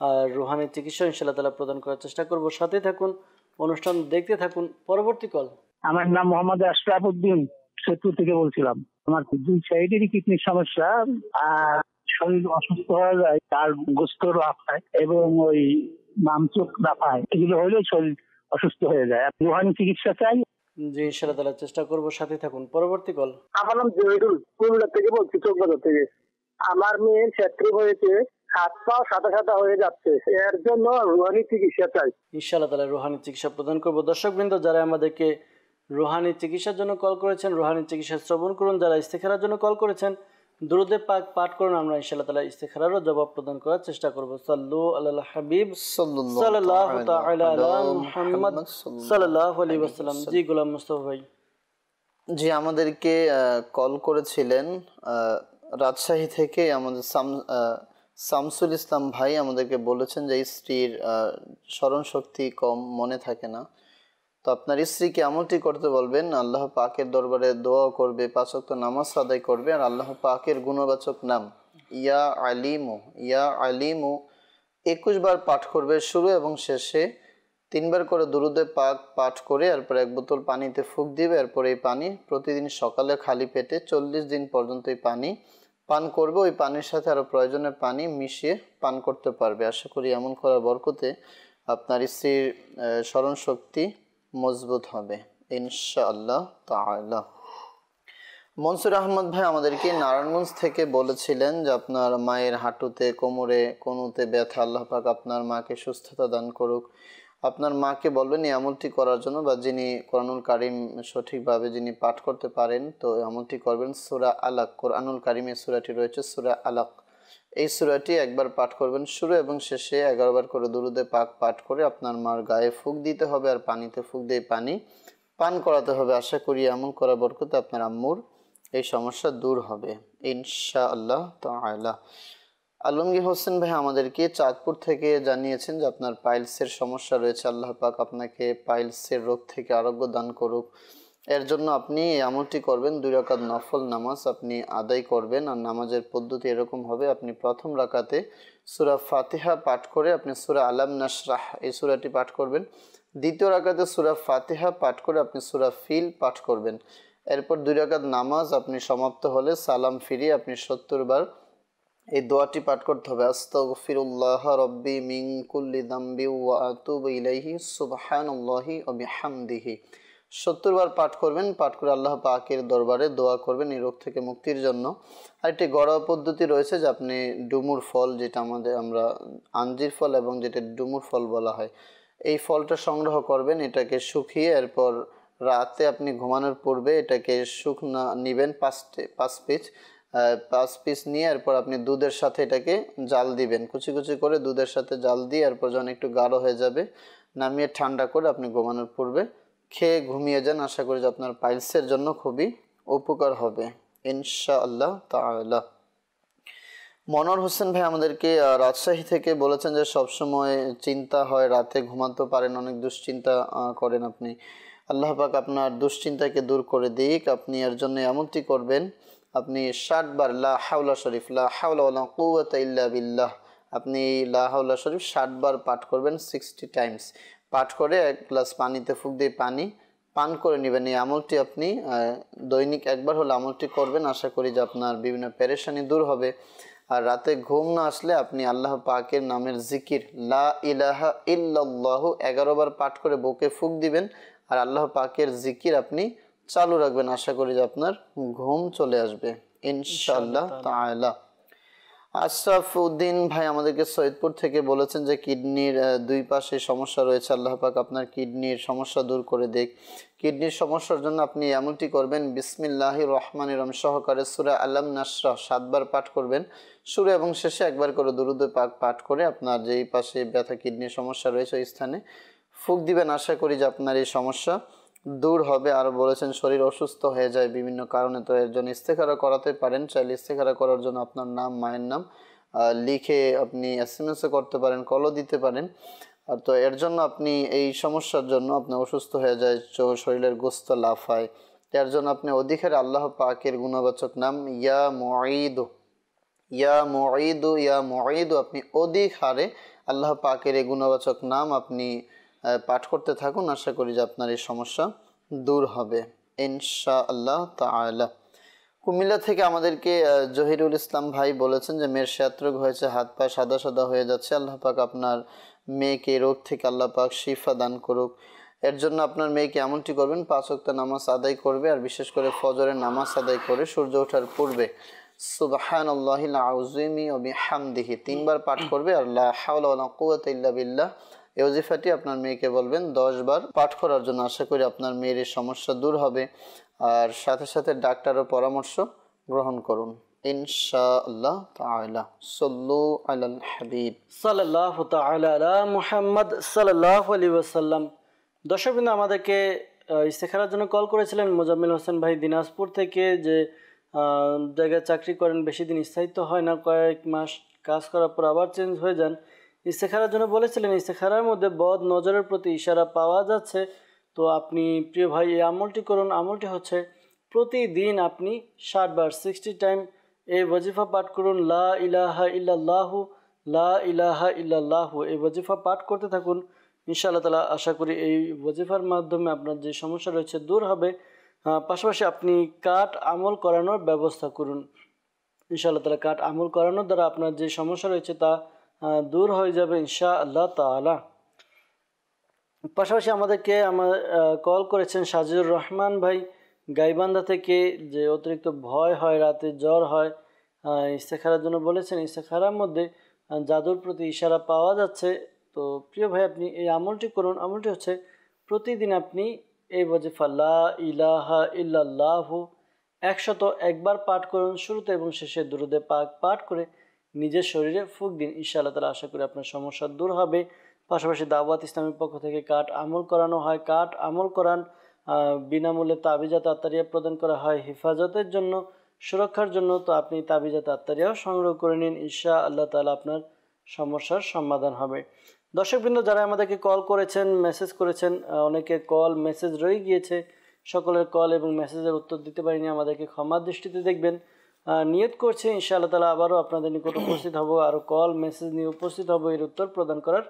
আর রুহানি চিকিৎসা ইনশাআল্লাহ তাআলা প্রদান করার চেষ্টা করব। সাথে থাকুন, অনুষ্ঠান দেখতে থাকুন। পরবর্তী কল। আমার নাম মোহাম্মদ আশরাফ উদ্দিন, সৈয়দপুর থেকে বলছিলাম। আমার 2 সাইডেরই কিডনির সমস্যা, আর শরীর অসুস্থ হয়ে যায়, তার গোস্ত লাফায় এবং ওই নাম চোখ লাফায়। এগুলো হলে শরীর অসুস্থ হয়ে যায়। রুহানি চিকিৎসা চাই। জি, ইনশাআল্লাহ তাআলা চেষ্টা করব। সাথে থাকুন। পরবর্তী কল। আমার নাম জহিরুল, পুরুলিয়া থেকে বলছি, চোখবাজার থেকে। আমার মেয়ের ক্ষেত্রে হয়েছে, হাত পা সাদা সাদা হয়ে যাচ্ছে, এর জন্য রুহানি চিকিৎসা চাই। ইনশাআল্লাহ তাআলা রুহানি চিকিৎসা প্রদান করব। দর্শকবৃন্দ, যারা আমাদেরকে রুহানি চিকিৎসার জন্য কল করেছেন, রুহানি চিকিৎসা শ্রবণ করুন। যারা ইস্তেখারার জন্য কল করেছেন, দুরূদে পাক পাঠ করুন। আমরা ইনশাআল্লাহ তাআলা ইস্তেখারারও জবাব প্রদান করার চেষ্টা করব। সাল্লু আলাল হাবিব সাল্লাল্লাহু তাআলা আলা মুহাম্মদ সাল্লাল্লাহু আলাইহি ওয়াসাল্লাম। জি, গোলাম মুস্তাফা ভাই। জি, আমাদেরকে কল করেছিলেন রাজশাহী থেকে আমাদের শামসুল ইসলাম ভাই। আমাদেরকে বলেছেন যে স্ত্রীর স্মরণ শক্তি কম, মনে থাকে না। তো আপনার স্ত্রীকে এমনটি করতে বলবেন, আল্লাহ পাকের দরবারে দোয়া করবে, 5 ওয়াক্ত নামাজ আদায় করবে, আর আল্লাহ পাকের গুণবাচক নাম ইয়া আলিমু, ইয়া আলিমু 21 বার পাঠ করবে শুরু এবং শেষে। 3 বার করে দুরূদে পাক পাঠ করে এরপর 1 বোতল পানিতে ফুঁক দিবে। এরপর এই পানি প্রতিদিন সকালে খালি পেটে 40 দিন পর্যন্ত এই পানি পান করবে। ওই পানির সাথে আরও প্রয়োজনের পানি মিশিয়ে পান করতে পারবে। আশা করি এমন করার বরকতে আপনার স্ত্রীর স্মরণ শক্তি মজবুত হবে ইনশাআল্লাহ তাআলা। মনসুর আহমদ ভাই আমাদেরকে নারায়ণগঞ্জ থেকে বলেছিলেন যে আপনার মায়ের হাঁটুতে, কোমরে, কনুতে ব্যথা, আল্লাহ পাক আপনার মাকে সুস্থতা দান করুক। আপনার মাকে বলবেন এই আমলটি করার জন্য, বা যিনি কোরআনুল কারিম সঠিকভাবে যিনি পাঠ করতে পারেন তো আমলটি করবেন। সূরা আলাক, কোরআনুল কারিমে সূরাটি রয়েছে সূরা আলাক, এই সূরাটি একবার পাঠ করবেন শুরু এবং শেষে 11 বার করে দুরুদে পাক পাঠ করে আপনার মার গায়ে ফুঁক দিতে হবে, আর পানিতে ফুঁক দিয়ে পানি পান করাতে হবে। আশা করি আমল করার বরকতে আপনার আম্মুর এই সমস্যা দূর হবে ইনশাআল্লাহ তাআলা। আলমগীর হোসেন ভাই আমাদেরকে চাঁদপুর থেকে জানিয়েছেন যে আপনার পাইলসের সমস্যা রয়েছে, আল্লাহ পাক আপনাকে পাইলসের রোগ থেকে আরোগ্য দান করুক। এর জন্য আপনি এই আমলটি করবেন, 2 রাকাত নফল নামাজ আপনি আদায় করবেন। আর নামাজের পদ্ধতি এরকম হবে, আপনি প্রথম রাকাতে সূরা ফাতিহা পাঠ করে আপনি সূরা আলাম নাশরাহ এই সূরাটি পাঠ করবেন। দ্বিতীয় রাকাতে সূরা ফাতিহা পাঠ করে আপনি সূরা ফিল পাঠ করবেন। এরপর 2 রাকাত নামাজ আপনি সমাপ্ত হলে সালাম ফিরিয়ে আপনি 70 বার এই দোয়াটি পাঠ করতে হবে, আস্তাগফিরুল্লাহ রব্বি মিন কুল্লি যামবি ওয়া আতুবু ইলাইহি সুবহানাল্লাহি ওয়া বিহামদিহি 70 বার পাঠ করবেন। পাঠ করে আল্লাহ পাকের দরবারে দোয়া করবেন এই রোগ থেকে মুক্তির জন্য। আরেকটি ঘরোয়া পদ্ধতি রয়েছে যে আপনি ডুমুর ফল, যেটা আমরা আঞ্জির ফল এবং যেটা ডুমুর ফল বলা হয়, এই ফলটা সংগ্রহ করবেন, এটাকে শুকিয়ে এরপর রাতে আপনি ঘুমানোর পূর্বে এটাকে শুকনা নেবেন 5 পিস নিয়ে এরপর আপনি দুধের সাথে এটাকে জাল দিবেন, কুচি কুচি করে দুধের সাথে জাল দিয়ে এরপর যখন একটু গাঢ় হয়ে যাবে নামিয়ে ঠান্ডা করে আপনি ঘুমানোর পূর্বে খেয়ে ঘুমিয়ে যান। আশা করি যে আপনার পাইলসের জন্য খুবই উপকার হবে ইনশাআল্লাহ তাআলা। মনোয়ার হোসেন ভাই আমাদেরকে রাজশাহী থেকে বলেছেন যে সবসময় চিন্তা হয়, রাতে ঘুমাতে পারেন, অনেক দুশ্চিন্তা করেন আপনি। আল্লাহ পাক আপনার দুশ্চিন্তাকে দূর করে দিক। আপনি এর জন্য এমনটি করবেন, আপনি 60 বার লা হাওলা শরীফ, লা হাওলা ওয়ালা কুওয়াতা ইল্লা বিল্লাহ, আপনি লা হাওলা শরীফ 60 বার পাঠ করবেন 60 টাইমস। পাঠ করে 1 গ্লাস পানিতে ফুঁক দিয়ে পানি পান করে নেবেন। এই আমলটি আপনি দৈনিক একবার হলে আমলটি করবেন। আশা করি যে আপনার বিভিন্ন পেরেশানি দূর হবে। আর রাতে ঘুম না আসলে আপনি আল্লাহ পাকের নামের জিকির লা ইলাহা ইল্লাল্লাহু 11 বার পাঠ করে বুকে ফুঁক দিবেন আর আল্লাহ পাকের জিকির আপনি চালু রাখবেন। আশা করি যে আপনার ঘুম চলে আসবে ইনশাআল্লাহ তাআলা। আশরাফ উদ্দিন ভাই আমাদেরকে সৈয়দপুর থেকে বলেছেন যে কিডনির 2 পাশে সমস্যা রয়েছে, আল্লাহ পাক আপনার কিডনির সমস্যা দূর করে দেখ। কিডনির সমস্যার জন্য আপনি এমনটি করবেন, বিসমিল্লাহির রহমানির রহিম সহকারে সূরা আলাম নাশরাহ 7 বার পাঠ করবেন শুরু এবং শেষে একবার করে দুরূদ পাক পাঠ করে আপনার যেই পাশে ব্যথা কিডনির সমস্যা রয়েছে ওই স্থানে ফুঁক দিবেন। আশা করি যে আপনার এই সমস্যা দূর হবে। আর বলেছেন শরীর অসুস্থ হয়ে যায় বিভিন্ন কারণে, তো এর জন্য ইস্তেখারা করাতে পারেন। চাইলে ইস্তেখারা করার জন্য আপনার নাম, মায়ের নাম লিখে আপনি SMS করতে পারেন, কলও দিতে পারেন। আর তো এর জন্য আপনি এই সমস্যার জন্য আপনি অসুস্থ হয়ে যায়, শরীরের গোস্ত লাফায়, এর জন্য আপনি অধিকারে আল্লাহ পাকের গুণবাচক নাম ইয়া মুঈদু, ইয়া মুঈদু, ইয়া মুঈদু, আপনি অধিক হারে আল্লাহ পাকের এই গুণবাচক নাম আপনি পাঠ করতে থাকুন। আশা করি যে আপনার এই সমস্যা দূর হবে ইনশাআল্লাহ তাআলা। কুমিল্লা থেকে আমাদেরকে জহিরুল ইসলাম ভাই বলেছেন যে মেয়ের শ্বেতরোগ হয়েছে, হাত পা সাদা সাদা হয়ে যাচ্ছে, আল্লাহ পাক আপনার মেয়েকে রোগ থেকে আল্লাহ পাক শিফা দান করুক। এর জন্য আপনার মেয়েকে এমনটি করবেন, 5 ওয়াক্ত নামাজ আদায় করবে আর বিশেষ করে ফজরের নামাজ আদায় করে সূর্য ওঠার পূর্বে সুবহানাল্লাহিল আযীমি ওয়া বিহামদিহি 3 বার পাঠ করবে আর লা হাওলা ওয়ালা কুওয়াতা ইল্লা বিল্লাহ এই ওজিফাটি আপনার মেয়েকে বলবেন 10 বার পাঠ করার জন্য। আশা করি আপনার মেয়ের সমস্যা দূর হবে। আর সাথে সাথে ডাক্তারের পরামর্শ গ্রহণ করুন ইনশাআল্লাহ তাআলা। সাল্লু আলাল হাবিব সাল্লাল্লাহু তাআলা আলা মুহাম্মদ সাল্লাল্লাহু আলাইহি ওয়াসাল্লাম। দর্শকবৃন্দ আমাদেরকে ইস্তেখারার জন্য কল করেছিলেন মোজাম্মেল হোসেন ভাই দিনাজপুর থেকে, যে জায়গায় চাকরি করেন, বেশি দিন স্থায়িত্ব হয় না, কয়েক মাস কাজ করার পর আবার চেঞ্জ হয়ে যান। ইস্তেখারার জন্য বলেছিলেন, ইস্তেখারার মধ্যে বদ নজরের প্রতি ইশারা পাওয়া যাচ্ছে। তো আপনি প্রিয় ভাই এই আমলটি করুন। আমলটি হচ্ছে প্রতিদিন আপনি 60 বার 60 টাইম এই ওয়াজিফা পাঠ করুন, লা ইলাহা ইল্লাল্লাহু, লা ইলাহা ইল্লাল্লাহু, এই ওয়াজিফা পাঠ করতে থাকুন ইনশাআল্লাহ তাআলা। আশা করি এই ওয়াজিফার মাধ্যমে আপনার যে সমস্যা রয়েছে দূর হবে। পাশাপাশি আপনি কাট আমল করানোর ব্যবস্থা করুন ইনশাআল্লাহ তাআলা। কাট আমল করানোর দ্বারা আপনার যে সমস্যা রয়েছে তা দূর হয়ে যাবে ইনশাআল্লাহ তাআলা। পাশাপাশি আমাদেরকে কল করেছেন সাজিদুর রহমান ভাই গাইবান্ধা থেকে, যে অতিরিক্ত ভয় হয়, রাতে জ্বর হয়, ইস্তেখারার জন্য বলেছেন। ইস্তেখারার মধ্যে জাদুর প্রতি ইশারা পাওয়া যাচ্ছে। তো প্রিয় ভাই, আপনি এই আমলটি করুন। আমলটি হচ্ছে প্রতিদিন আপনি এই ওয়াজিফা লা ইলাহা ইল্লাল্লাহু 101 বার পাঠ করুন, শুরুতে এবং শেষে দুরুদে পাক পাঠ করে নিজের শরীরে ফুঁক দিন। ইনশাআল্লাহ তাআলা আশা করি আপনার সমস্যা দূর হবে। পাশাপাশি দাওয়াত ইসলামের পক্ষ থেকে কাঠ আমল করানো হয়, কাঠ আমল করান, বিনামূল্যে তাবিজাত আত্তারিয়া প্রদান করা হয় হেফাজতের জন্য, সুরক্ষার জন্য। তো আপনি তাবিজাত আত্তারিয়াও সংগ্রহ করে নিন, ইনশাআল্লাহ তাআলা আপনার সমস্যার সমাধান হবে। দর্শকবৃন্দ, যারা আমাদেরকে কল করেছেন, মেসেজ করেছেন, অনেকে কল মেসেজ রয়ে গিয়েছে, সকলের কল এবং মেসেজের উত্তর দিতে পারিনি, আমাদেরকে ক্ষমার দৃষ্টিতে দেখবেন। নিয়ত করছি ইনশাআল্লাহ তাআলা আবারও আপনাদের নিকট উপস্থিত হব, আরও কল মেসেজ নিয়ে উপস্থিত হব, এর উত্তর প্রদান করার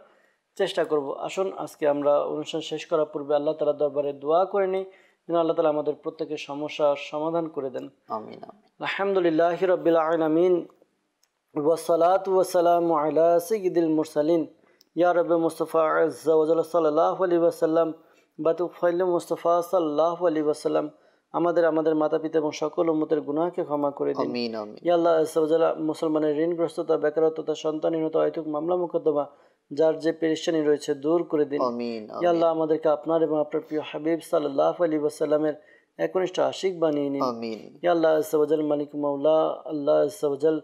চেষ্টা করব। আসুন আজকে আমরা অনুষ্ঠান শেষ করার পূর্বে আল্লাহ তাআলার দরবারে দোয়া করে নিই, যেন আল্লাহ তাআলা আমাদের প্রত্যেকের সমস্যার সমাধান করে দেন। আমিন। আলহামদুলিল্লাহি রাব্বিল আলামিন ওয়াসসালাতু ওয়াসসালামু আলা সাইয়্যিদিল মুরসালিন ইয়া রাব্বি মুস্তাফা আযজা ওয়া জাল্লা সাল্লাল্লাহু আলাইহি ওয়াসাল্লাম বাতুফাইল মুস্তাফা সাল্লাল্লাহু আলাইহি ওয়াসাল্লাম আমাদের মাতা পিতা এবং সকল উম্মতের গুনাহকে ক্ষমা করে দিন। আমিন আমিন। ইয়া আল্লাহ আযজা ওয়া জাল্লা মুসলমানের ঋণগ্রস্ততা, বেকারত্বতা, সন্তানহীনতা, অহেতুক মামলা মোকদ্দমা, যার যে পেরেশানি রয়েছে দূর করে দিন। আমিন। ইয়া আল্লাহ আমাদেরকে আপনার এবং আপনার প্রিয় হাবিব সাল্লাল্লাহু আলাইহি ওয়াসাল্লামের একনিষ্ঠ আশিক বানিয়ে নিন। আমিন। ইয়া আল্লাহ আযজা ওয়া জাল মালিক মাওলা, আল্লাহ আযজা ওয়া জাল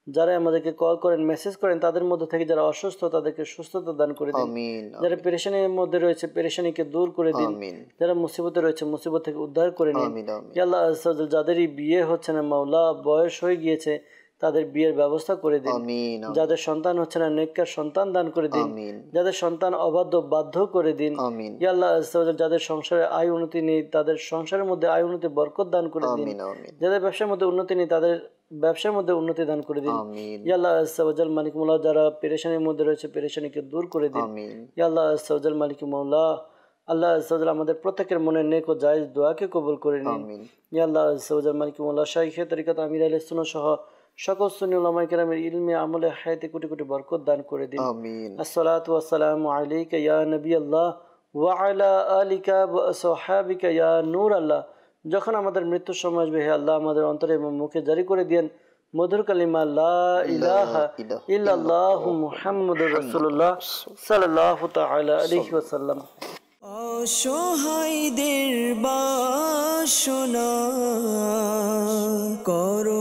যারা আমাদেরকে কল করেন, মেসেজ করেন, তাদের মধ্যে থেকে যারা অসুস্থ তাদেরকে সুস্থতা দান করে দিন। আমিন। যারা পেরেশানির মধ্যে রয়েছে পেরেশানিকে দূর করে দিন। আমিন। যারা মুসিবতে রয়েছে মুসিবত থেকে উদ্ধার করে নিন। আমিন আমিন। ইয়া আল্লাহ আযজা ওয়া জাল যাদেরই বিয়ে হচ্ছে না মাওলা, বয়স হয়ে গিয়েছে, তাদের বিয়ের ব্যবস্থা করে দিন। আমিন। যাদের সন্তান হচ্ছে না নেককার সন্তান দান করে দিন। আমিন। যাদের সন্তান অবাধ্য বাধ্য করে দিন। আমিন। ইয়া আল্লাহ আযজা ওয়া জাল যাদের সংসারে আয় উন্নতি নেই, তাদের সংসারের মধ্যে আয় উন্নতি বরকত দান করে দিন। আমিন আমিন। যাদের ব্যবসার মধ্যে উন্নতি নেই, তাদের ব্যবসার মধ্যে উন্নতি দান করে দিন। আমিন। ইয়া আল্লাহ আযজা ওয়া জাল মালিক মাওলা যারা পেরেশানির মধ্যে রয়েছে পেরেশানিকে দূর করে দিন। আমিন। ইয়া আল্লাহ আযজা ওয়া জাল মালিক মাওলা, আল্লাহ আযজা ওয়া জাল আমাদের প্রত্যেকের মনের নেক ও জায়েজ দোয়াকে কবুল করে নিন। আমিন। ইয়া আল্লাহ আযজা ওয়া জাল মালিক মাওলা শাইখে তরিকত আমির আহলে সুন্নাহ সহ সকল সুন্নি উলামায়ে কেরামের ইলমে আমলে হায়াতে কোটি কোটি বরকত দান করে দিন। আমিন। আসসালাতু ওয়াসসালামু আলাইকা ইয়া নবী আল্লাহ ওয়া আলা আলিকা ওয়া আসহাবিকা ইয়া নূর আল্লাহ। যখন আমাদের মৃত্যুর সময় আসবে, হে আল্লাহ আমাদের অন্তরে এবং মুখে জারি করে দিয়েন মধুর কালিমা লা ইলাহা ইল্লাল্লাহু মুহাম্মাদুর রাসূলুল্লাহ সাল্লাল্লাহু তাআলা আলাইহি ওয়াসাল্লাম। অসহায়দের বাসনা করো